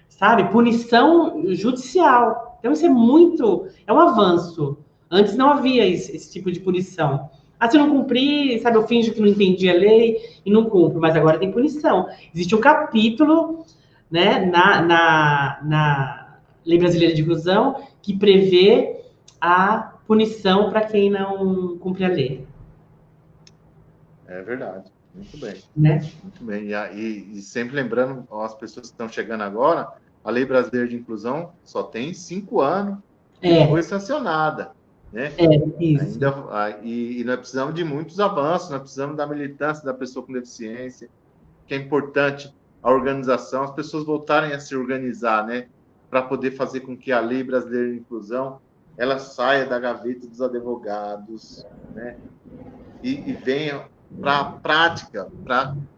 sabe? Punição judicial. Então, isso é um avanço. Antes não havia esse tipo de punição. Se eu não cumprir, sabe, eu finjo que não entendi a lei e não cumpro, mas agora tem punição. Existe um capítulo, né, na Lei Brasileira de Inclusão que prevê a punição para quem não cumpre a lei. É verdade, muito bem. Né? Muito bem. E sempre lembrando, as pessoas que estão chegando agora, a Lei Brasileira de Inclusão só tem 5 anos e foi sancionada. Né? Isso. E nós precisamos de muitos avanços, nós precisamos da militância da pessoa com deficiência, que é importante a organização, as pessoas voltarem a se organizar, né? Para poder fazer com que a Lei Brasileira de Inclusão ela saia da gaveta dos advogados, né? E venha para a prática,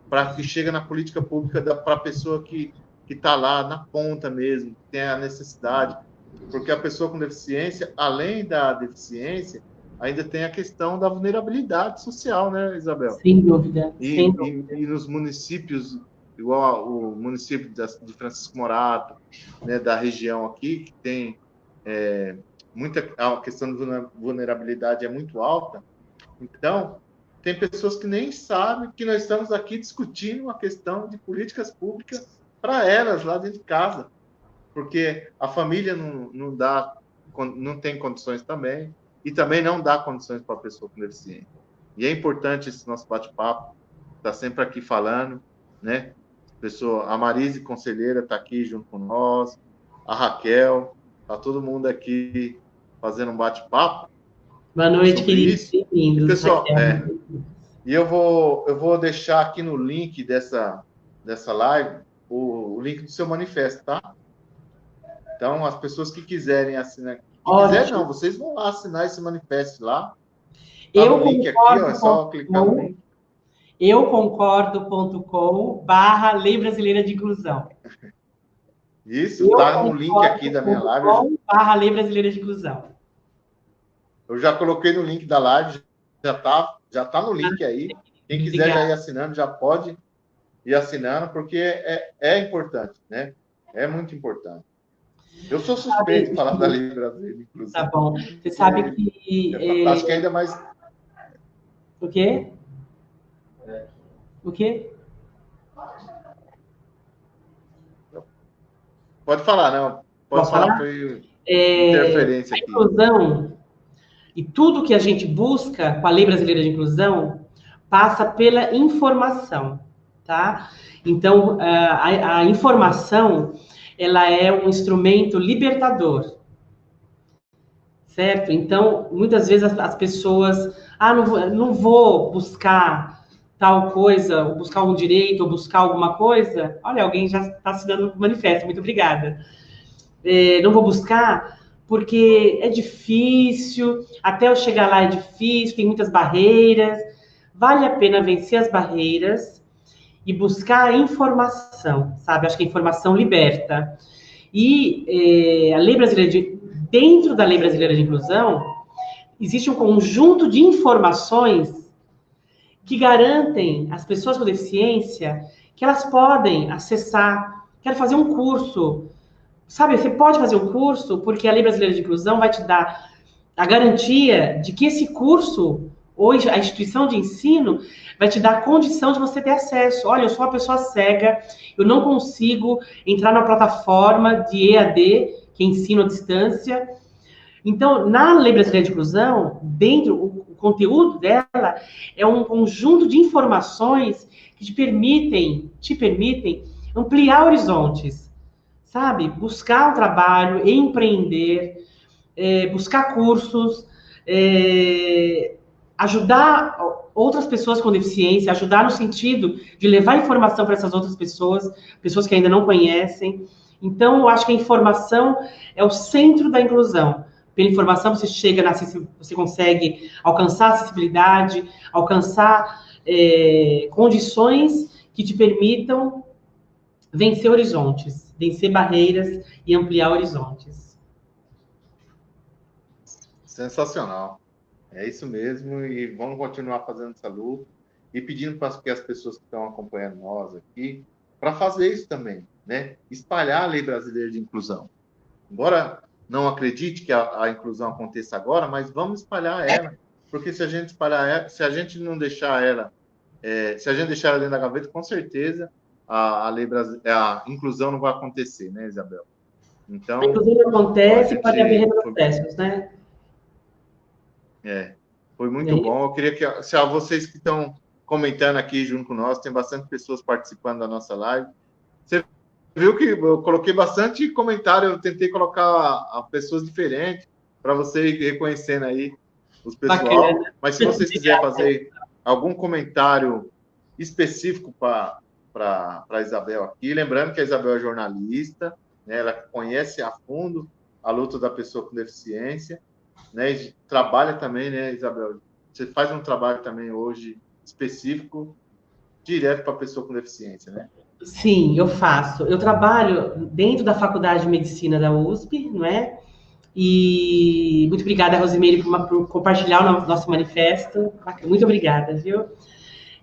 para que chegue na política pública para a pessoa que está lá na ponta mesmo, que tem a necessidade. Porque a pessoa com deficiência, além da deficiência, ainda tem a questão da vulnerabilidade social, né, Isabel? Sem dúvida. E nos municípios, igual o município de Francisco Morato, né, da região aqui, que tem a questão de vulnerabilidade é muito alta. Então, tem pessoas que nem sabem que nós estamos aqui discutindo a questão de políticas públicas para elas, lá dentro de casa. Porque a família não tem condições também, e também não dá condições para a pessoa com deficiência. E é importante esse nosso bate-papo, está sempre aqui falando, né? A Marise, conselheira, está aqui junto com nós, a Raquel, está todo mundo aqui fazendo um bate-papo. Boa noite, queridos. Bem-vindos. Pessoal, e eu vou deixar aqui no link dessa live o link do seu manifesto, tá? Então, as pessoas que quiserem assinar... vocês vão lá assinar esse manifesto lá. Tá no link aqui, ó, é só clicar no link. euconcordo.com/Lei Brasileira de Inclusão. Isso, tá no link aqui da minha live. /Lei Brasileira de Inclusão. Eu já coloquei no link da live, já tá no link aí. Quem quiser já ir assinando, já pode ir assinando, porque é importante, né? É muito importante. Eu sou suspeito de falar da Lei Brasileira, inclusive. Tá bom. Você sabe que... Acho que ainda mais... O quê? O quê? Pode falar, não. Pode Posso falar, falar? foi interferência A aqui. inclusão e tudo que a gente busca com a Lei Brasileira de Inclusão passa pela informação, tá? Então, a informação, ela é um instrumento libertador, certo? Então, muitas vezes as pessoas, não vou buscar tal coisa, ou buscar um direito, ou buscar alguma coisa. Olha, alguém já está se dando um manifesto, muito obrigada. Não vou buscar porque é difícil, até eu chegar lá é difícil, tem muitas barreiras. Vale a pena vencer as barreiras e buscar a informação, sabe? Acho que a informação liberta. E a Lei Brasileira dentro da Lei Brasileira de Inclusão, existe um conjunto de informações que garantem às pessoas com deficiência que elas podem acessar. Quero fazer um curso. Sabe, você pode fazer um curso porque a Lei Brasileira de Inclusão vai te dar a garantia de que esse curso, hoje, a instituição de ensino, vai te dar a condição de você ter acesso. Olha, eu sou uma pessoa cega, eu não consigo entrar na plataforma de EAD, que é ensino à distância. Então, na Lei Brasileira de Inclusão, dentro, o conteúdo dela é um conjunto de informações que te permitem ampliar horizontes, sabe? Buscar um trabalho, empreender, buscar cursos, ajudar outras pessoas com deficiência, ajudar no sentido de levar informação para essas outras pessoas, pessoas que ainda não conhecem. Então, eu acho que a informação é o centro da inclusão. Pela informação, você chega você consegue alcançar acessibilidade, alcançar condições que te permitam vencer horizontes, vencer barreiras e ampliar horizontes. Sensacional. É isso mesmo, e vamos continuar fazendo essa luta e pedindo para que as pessoas que estão acompanhando nós aqui, para fazer isso também, né? Espalhar a Lei Brasileira de Inclusão. Embora não acredite que a inclusão aconteça agora, mas vamos espalhar ela, porque se a gente espalhar ela, se a gente não deixar ela, se a gente deixar ela dentro da gaveta, com certeza a inclusão não vai acontecer, né, Isabel? Então, a inclusão acontece, pode haver retrocessos, né? Foi muito bom. Eu queria que, se vocês que estão comentando aqui junto com nós, tem bastante pessoas participando da nossa live. Você viu que eu coloquei bastante comentário, eu tentei colocar pessoas diferentes para você ir reconhecendo aí os pessoal. Bacana. Mas se vocês quiserem fazer algum comentário específico para a Isabel aqui, lembrando que a Isabel é jornalista, né, ela conhece a fundo a luta da pessoa com deficiência, né, e trabalha também, né, Isabel? Você faz um trabalho também hoje específico, direto para a pessoa com deficiência, né? Sim, eu faço. Eu trabalho dentro da Faculdade de Medicina da USP, não é? E muito obrigada, Rosimeire, por compartilhar o nosso manifesto. Muito obrigada, viu?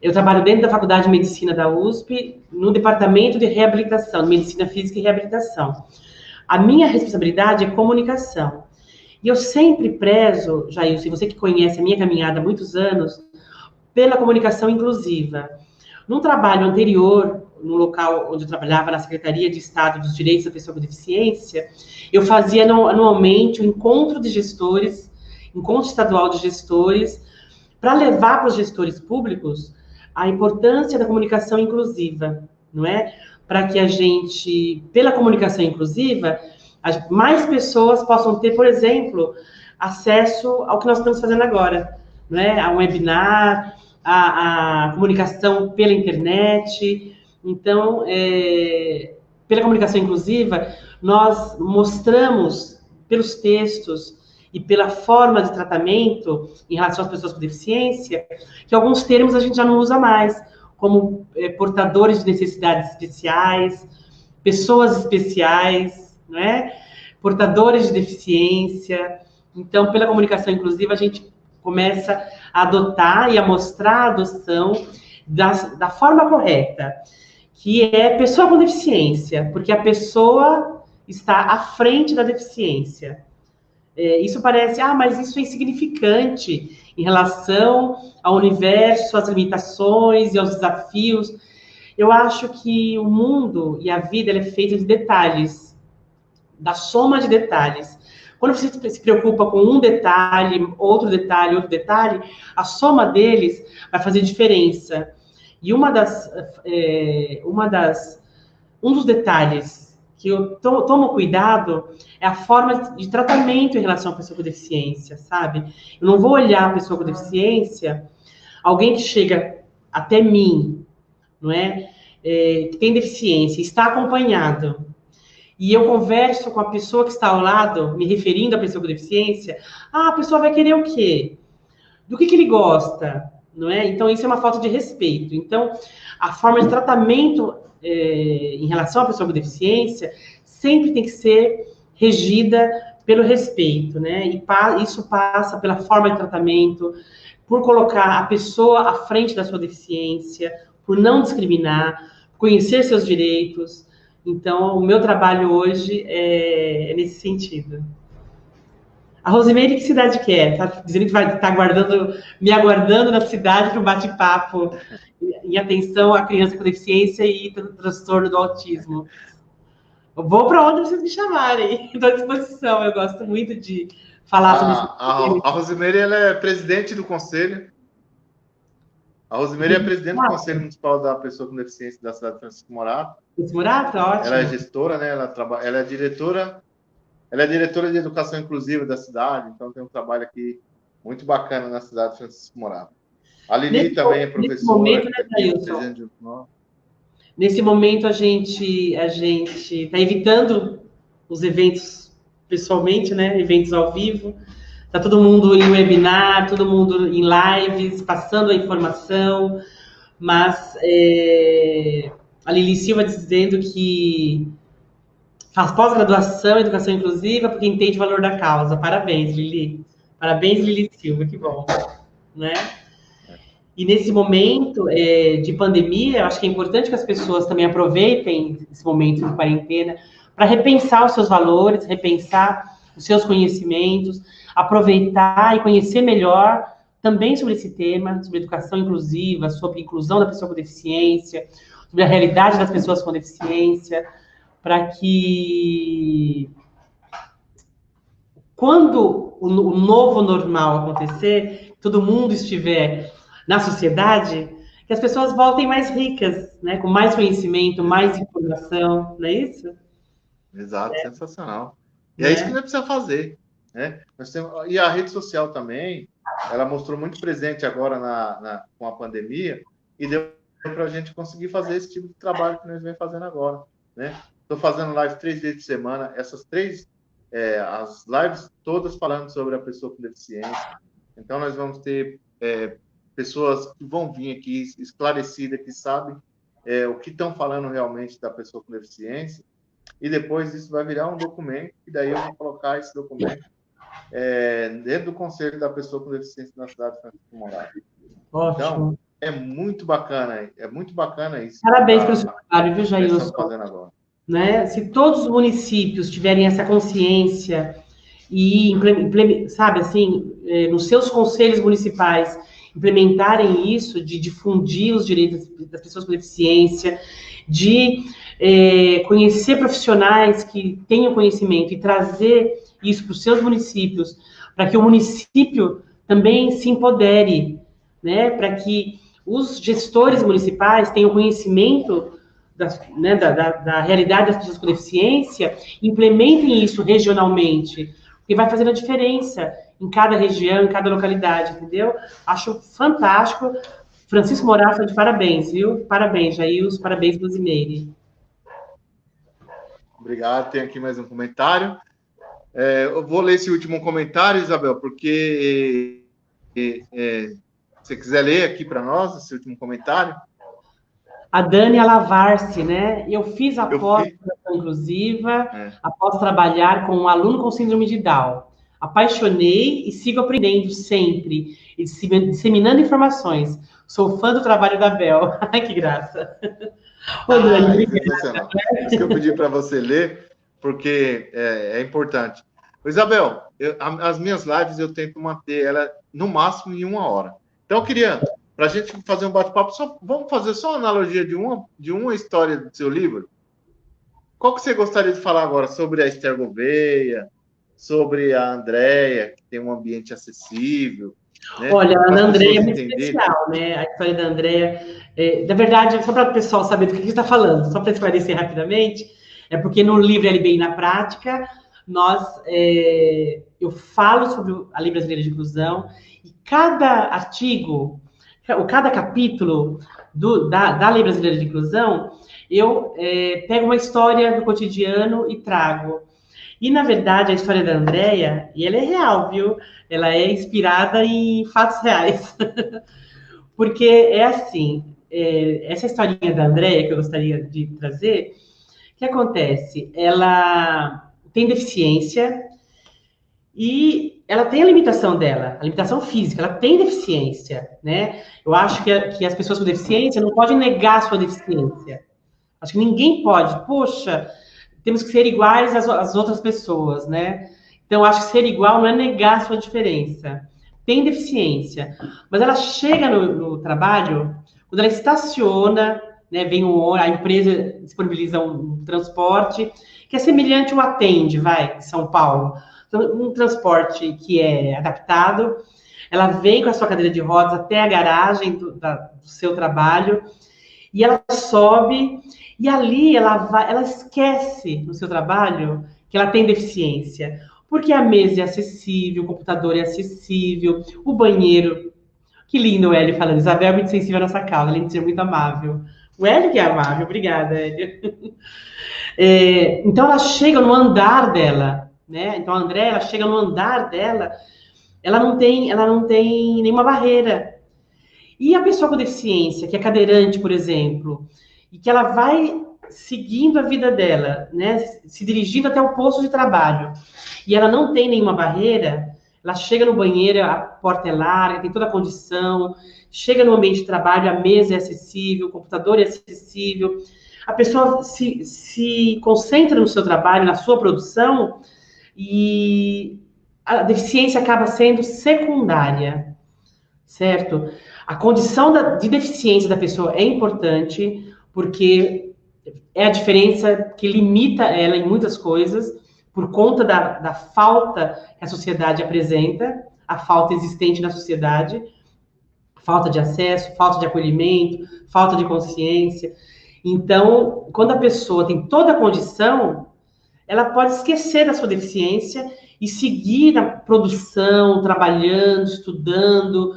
Eu trabalho dentro da Faculdade de Medicina da USP, no Departamento de Reabilitação, Medicina Física e Reabilitação. A minha responsabilidade é comunicação. E eu sempre prezo, Jailson, você que conhece a minha caminhada há muitos anos, pela comunicação inclusiva. Num trabalho anterior, no local onde eu trabalhava, na Secretaria de Estado dos Direitos da Pessoa com Deficiência, eu fazia anualmente um encontro de gestores, encontro estadual de gestores, para levar para os gestores públicos a importância da comunicação inclusiva, não é? Para que a gente, pela comunicação inclusiva, mais pessoas possam ter, por exemplo, acesso ao que nós estamos fazendo agora, não é? A um webinar, a comunicação pela internet. Então, pela comunicação inclusiva, nós mostramos pelos textos e pela forma de tratamento em relação às pessoas com deficiência, que alguns termos a gente já não usa mais, como portadores de necessidades especiais, pessoas especiais, não é? Portadores de deficiência. Então, pela comunicação inclusiva, a gente começa a adotar e a mostrar a adoção da forma correta, que é pessoa com deficiência, porque a pessoa está à frente da deficiência. Isso parece, mas isso é insignificante em relação ao universo, às limitações e aos desafios. Eu acho que o mundo e a vida ela é feita de detalhes, da soma de detalhes. Quando você se preocupa com um detalhe, outro detalhe, a soma deles vai fazer diferença. E um dos detalhes que eu tomo cuidado é a forma de tratamento em relação à pessoa com deficiência, sabe? Eu não vou olhar a pessoa com deficiência, alguém que chega até mim, não é? Que tem deficiência, está acompanhado, e eu converso com a pessoa que está ao lado, me referindo à pessoa com deficiência, a pessoa vai querer o quê? Do que ele gosta, não é? Então, isso é uma falta de respeito. Então, a forma de tratamento em relação à pessoa com deficiência sempre tem que ser regida pelo respeito, né? E isso passa pela forma de tratamento, por colocar a pessoa à frente da sua deficiência, por não discriminar, conhecer seus direitos. Então, o meu trabalho hoje é nesse sentido. A Rosimeire, que cidade que é? Tá dizendo que vai estar me aguardando na cidade para um bate-papo em atenção à criança com deficiência e transtorno do autismo. Eu vou para onde vocês me chamarem. Estou à disposição. Eu gosto muito de falar sobre isso. A Rosimeire, ela é presidente do conselho. A Rosimeire é presidente do Conselho Municipal da Pessoa com Deficiência da cidade de Francisco Morato. Francisco Morato, ótimo. Ela é gestora, né? Ela é diretora de Educação Inclusiva da cidade, então tem um trabalho aqui muito bacana na cidade de Francisco Morato. A Lili também é professora. Nesse momento, né, nesse momento, a gente está evitando os eventos pessoalmente, né? Eventos ao vivo. Está todo mundo em webinar, todo mundo em lives, passando a informação, mas a Lili Silva dizendo que faz pós-graduação em Educação Inclusiva porque entende o valor da causa. Parabéns, Lili. Parabéns, Lili Silva, que bom. Né? E nesse momento de pandemia, eu acho que é importante que as pessoas também aproveitem esse momento de quarentena para repensar os seus valores, repensar os seus conhecimentos, aproveitar e conhecer melhor também sobre esse tema, sobre educação inclusiva, sobre inclusão da pessoa com deficiência, sobre a realidade das pessoas com deficiência, para que quando o novo normal acontecer, todo mundo estiver na sociedade, que as pessoas voltem mais ricas, né, com mais conhecimento, mais informação, não é isso? Exato, sensacional. E é isso que nós precisamos fazer. Né? E a rede social também, ela mostrou muito presente agora com a pandemia e deu para a gente conseguir fazer esse tipo de trabalho que nós vem fazendo agora. Né? Estou fazendo live 3 vezes por semana, essas 3, as lives todas falando sobre a pessoa com deficiência. Então, nós vamos ter pessoas que vão vir aqui esclarecidas, que sabem o que estão falando realmente da pessoa com deficiência, e depois isso vai virar um documento, e daí eu vou colocar esse documento dentro do Conselho da Pessoa com Deficiência na cidade de Francisco Morato. Então, é muito bacana isso. Parabéns pelo seu trabalho, viu, Jailson? Né? Se todos os municípios tiverem essa consciência e, sabe, assim, nos seus conselhos municipais, implementarem isso, de difundir os direitos das pessoas com deficiência, de conhecer profissionais que tenham conhecimento e trazer isso para os seus municípios, para que o município também se empodere, né? Para que os gestores municipais tenham conhecimento da realidade das pessoas com deficiência, implementem isso regionalmente, porque vai fazendo a diferença em cada região, em cada localidade, entendeu? Acho fantástico. Francisco Morato, de parabéns, viu? Parabéns, Jailson, parabéns, Rosimeire. Obrigado, tem aqui mais um comentário. Eu vou ler esse último comentário, Isabel, porque se você quiser ler aqui para nós, esse último comentário. A Dani Alavarce, né? Eu fiz a pós-graduação inclusiva, após trabalhar com um aluno com síndrome de Down. Apaixonei e sigo aprendendo sempre, e disseminando informações. Sou fã do trabalho da Bel. Ai, que graça. Ô, Dani, sensacional. Isso que eu pedi para você ler, porque é importante. Isabel, as minhas lives eu tento manter ela no máximo em 1 hora. Então, eu queria, para a gente fazer um bate-papo, vamos fazer só uma analogia de uma história do seu livro. Qual que você gostaria de falar agora sobre a Esther Gouveia, sobre a Andréia, que tem um ambiente acessível, né? Olha, a Para as da Andréia é pessoas muito entenderem. especial, né? A história da Andréia. Na verdade, só para o pessoal saber do que a gente está falando, só para esclarecer rapidamente, é porque no livro LBI na Prática, eu falo sobre a Lei Brasileira de Inclusão, e cada artigo, ou cada capítulo da Lei Brasileira de Inclusão, eu pego uma história do cotidiano e trago. E, na verdade, a história da Andrea, e ela é real, viu? Ela é inspirada em fatos reais. Porque é assim, essa historinha da Andrea que eu gostaria de trazer, o que acontece? Ela tem deficiência e ela tem a limitação dela, a limitação física, ela tem deficiência, né? Eu acho que as pessoas com deficiência não podem negar a sua deficiência. Acho que ninguém pode. Poxa, temos que ser iguais às outras pessoas, né? Então, acho que ser igual não é negar a sua diferença. Tem deficiência, mas ela chega no trabalho, quando ela estaciona, né, a empresa disponibiliza um transporte que é semelhante ao Atende, vai, de São Paulo. Então, um transporte que é adaptado, ela vem com a sua cadeira de rodas até a garagem do seu trabalho, e ela sobe, e ali ela esquece no seu trabalho que ela tem deficiência. Porque a mesa é acessível, o computador é acessível, o banheiro. Que lindo o Hélio falando. Isabel é muito sensível à nossa causa, além de ser muito amável. O Hélio que é amável, obrigada, Hélio. Então ela chega no andar dela, né? Então a André, ela chega no andar dela, ela não tem nenhuma barreira. E a pessoa com deficiência, que é cadeirante, por exemplo, e que ela vai seguindo a vida dela, né, se dirigindo até o posto de trabalho, e ela não tem nenhuma barreira, ela chega no banheiro, a porta é larga, tem toda a condição, chega no ambiente de trabalho, a mesa é acessível, o computador é acessível, a pessoa se concentra no seu trabalho, na sua produção, e a deficiência acaba sendo secundária, certo? A condição de deficiência da pessoa é importante, porque é a diferença que limita ela em muitas coisas, por conta da falta que a sociedade apresenta, a falta existente na sociedade, falta de acesso, falta de acolhimento, falta de consciência. Então, quando a pessoa tem toda a condição, ela pode esquecer da sua deficiência e seguir na produção, trabalhando, estudando,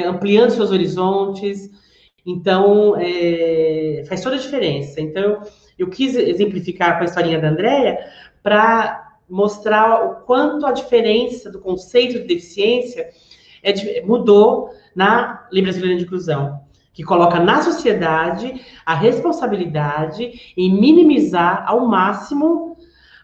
ampliando seus horizontes. Então, faz toda a diferença. Então, eu quis exemplificar com a historinha da Andrea para mostrar o quanto a diferença do conceito de deficiência mudou na Lei Brasileira de Inclusão, que coloca na sociedade responsabilidade em minimizar ao máximo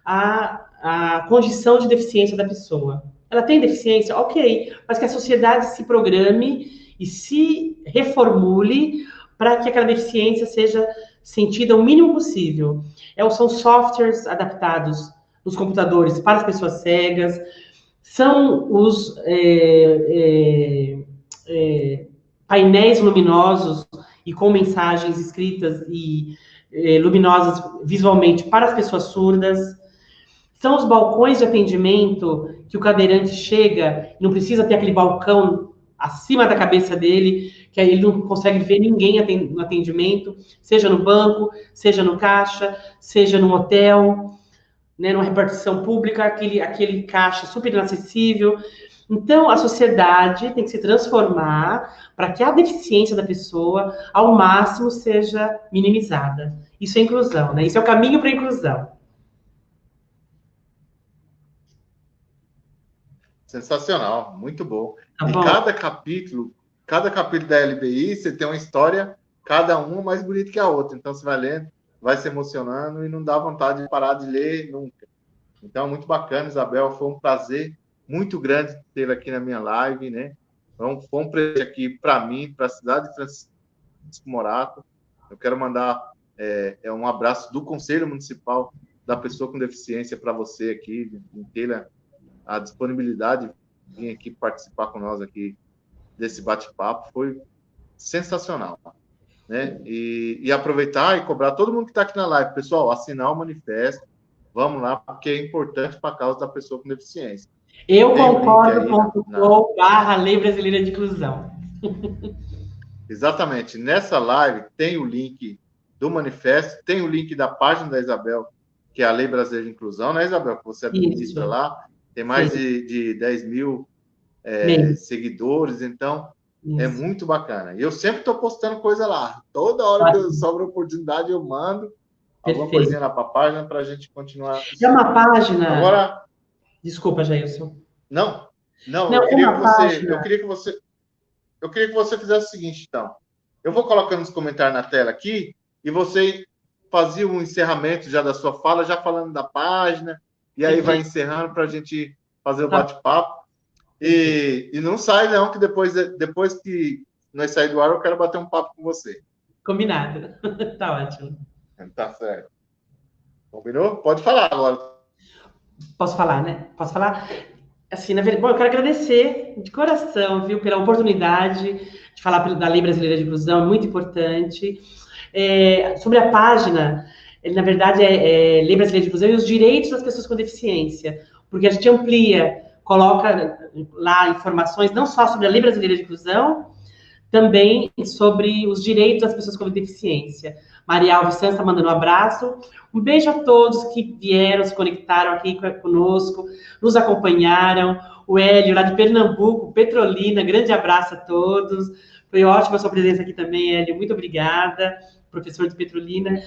a condição de deficiência da pessoa. Ela tem deficiência? Ok, mas que a sociedade se programe e se reformule para que aquela deficiência seja sentida o mínimo possível. São softwares adaptados nos computadores para as pessoas cegas, são os painéis luminosos e com mensagens escritas e luminosas visualmente para as pessoas surdas, são os balcões de atendimento que o cadeirante chega e não precisa ter aquele balcão acima da cabeça dele, que aí ele não consegue ver ninguém no atendimento, seja no banco, seja no caixa, seja no hotel, né, numa repartição pública, aquele caixa super inacessível. Então, a sociedade tem que se transformar para que a deficiência da pessoa, ao máximo, seja minimizada. Isso é inclusão, né? Isso é o caminho para a inclusão. Sensacional, muito bom. Tá E bom? cada capítulo da LBI, você tem uma história, cada uma mais bonita que a outra. Então, você vai lendo, vai se emocionando e não dá vontade de parar de ler nunca. Então, muito bacana, Isabel. Foi um prazer muito grande tê-la aqui na minha live, né? Foi um presente aqui para mim, para a cidade de Francisco Morato. Eu quero mandar um abraço do Conselho Municipal da pessoa com deficiência para você aqui, de ter a disponibilidade de vir aqui participar com nós aqui desse bate-papo, foi sensacional, né? E aproveitar e cobrar todo mundo que está aqui na live, pessoal, assinar o manifesto, vamos lá, porque é importante para a causa da pessoa com deficiência. Eu concordo.com/Lei Brasileira de Inclusão. Exatamente. Nessa live tem o link do manifesto, tem o link da página da Isabel, que é a Lei Brasileira de Inclusão, né, Isabel? Que você administra lá. Tem mais de 10 mil seguidores, então é muito bacana. E eu sempre estou postando coisa lá. Toda hora que sobra oportunidade, eu mando alguma coisinha lá para a página para a gente continuar. É uma página. Agora. Desculpa, Jailson. Não, eu queria que você fizesse o seguinte, então. Eu vou colocando os comentários na tela aqui e você fazia um encerramento já da sua fala, já falando da página, e aí vai encerrando para a gente fazer o bate-papo. E não sai, não, que depois que nós sair do ar, eu quero bater um papo com você. Combinado. Tá ótimo. Tá certo. Combinou? Pode falar agora. Posso falar, né? Posso falar? Assim, na verdade, bom, eu quero agradecer de coração, viu, pela oportunidade de falar da Lei Brasileira de Inclusão, é muito importante. Sobre a página, na verdade, Lei Brasileira de Inclusão e os direitos das pessoas com deficiência, porque a gente amplia, coloca lá informações não só sobre a Lei Brasileira de Inclusão, também sobre os direitos das pessoas com deficiência. Maria Alves Santos está mandando um abraço. Um beijo a todos que vieram, se conectaram aqui conosco, nos acompanharam. O Hélio, lá de Pernambuco, Petrolina, grande abraço a todos. Foi ótima a sua presença aqui também, Hélio. Muito obrigada, professor de Petrolina.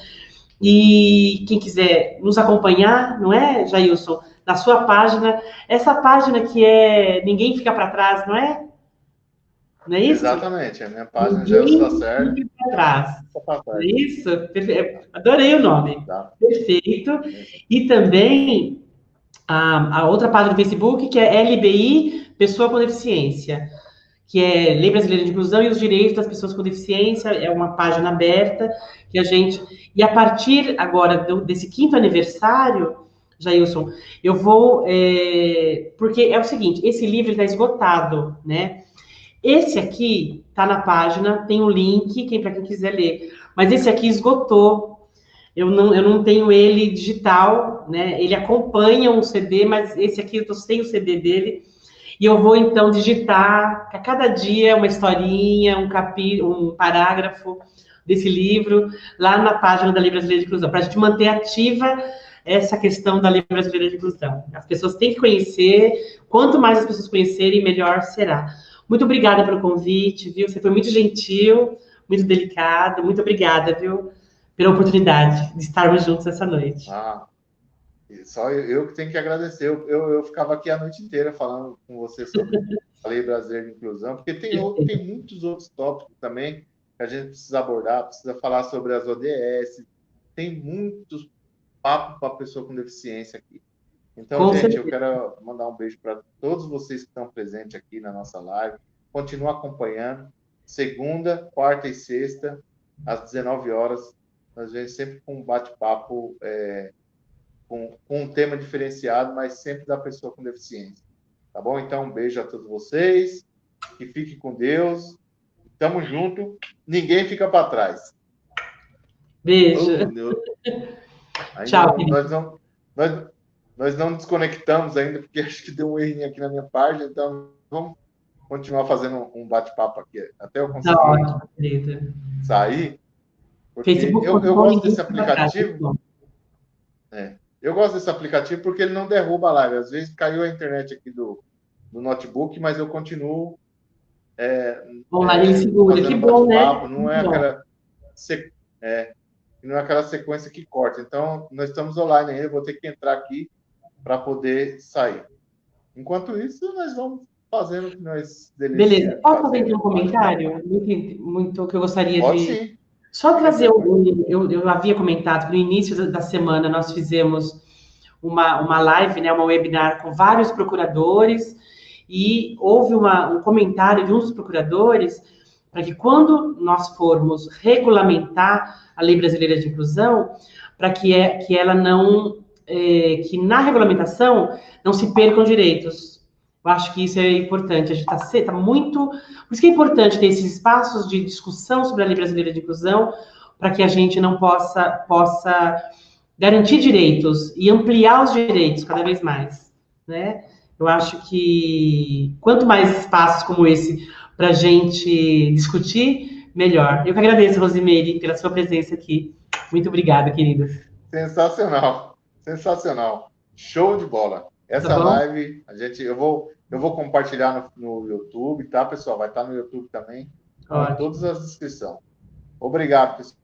E quem quiser nos acompanhar, não é, Jailson? Na sua página, essa página que é Ninguém Fica para Trás, não é? Não é isso? Exatamente, a minha página já está certa. É isso? Adorei o nome. Tá. Perfeito. E também a outra página do Facebook, que é LBI, Pessoa com Deficiência, que é Lei Brasileira de Inclusão e os Direitos das Pessoas com Deficiência, é uma página aberta que a gente... E a partir agora desse 5º aniversário, Jailson, eu vou... porque é o seguinte, esse livro está esgotado, né? Esse aqui tá na página, tem o link, para quem quiser ler. Mas esse aqui esgotou. Eu não tenho ele digital, né? Ele acompanha um CD, mas esse aqui eu tô sem o CD dele. E eu vou, então, digitar a cada dia uma historinha, um parágrafo desse livro, lá na página da Lei Brasileira de Inclusão, para a gente manter ativa essa questão da Lei Brasileira de Inclusão. As pessoas têm que conhecer, quanto mais as pessoas conhecerem, melhor será. Muito obrigada pelo convite, viu? Você foi muito gentil, muito delicado. Muito obrigada, viu? Pela oportunidade de estarmos juntos essa noite. Só eu que tenho que agradecer. Eu ficava aqui a noite inteira falando com você sobre a Lei Brasileira de Inclusão, porque tem muitos outros tópicos também que a gente precisa abordar, precisa falar sobre as ODS. Tem muitos papos para a pessoa com deficiência aqui. Então, gente, eu quero mandar um beijo para todos vocês que estão presentes aqui na nossa live. Continua acompanhando. Segunda, quarta e sexta, às 19 horas, nós vemos sempre com um bate-papo com um tema diferenciado, mas sempre da pessoa com deficiência. Tá bom? Então, um beijo a todos vocês. Que fiquem com Deus. Tamo junto. Ninguém fica para trás. Beijo. Tchau. Nós não desconectamos ainda, porque acho que deu um errinho aqui na minha página, então vamos continuar fazendo um bate-papo aqui, até eu conseguir sair. Porque eu gosto desse aplicativo. Eu gosto desse aplicativo porque ele não derruba a live. Às vezes caiu a internet aqui do notebook, mas eu continuo. Online ele segura, que bom, né? Não é aquela sequência que corta. Então, nós estamos online ainda, eu vou ter que entrar aqui para poder sair. Enquanto isso, nós vamos fazendo o que nós deliciamos. Beleza. Posso fazer aqui um comentário? Muito que eu gostaria Pode, sim. Só trazer eu havia comentado que no início da semana nós fizemos uma live, né, uma webinar com vários procuradores e houve um comentário de um dos procuradores para que quando nós formos regulamentar a Lei Brasileira de Inclusão, para que ela não que na regulamentação não se percam direitos. Eu acho que isso é importante. A gente tá muito... Por isso que é importante ter esses espaços de discussão sobre a Lei Brasileira de Inclusão, para que a gente não possa garantir direitos e ampliar os direitos cada vez mais, né? Eu acho que quanto mais espaços como esse para a gente discutir, melhor. Eu que agradeço, Rosimeire, pela sua presença aqui. Muito obrigada, querida. Sensacional, sensacional. Show de bola. Essa live, eu vou compartilhar no YouTube, tá, pessoal? Vai estar no YouTube também, com todas as descrições. Obrigado, pessoal.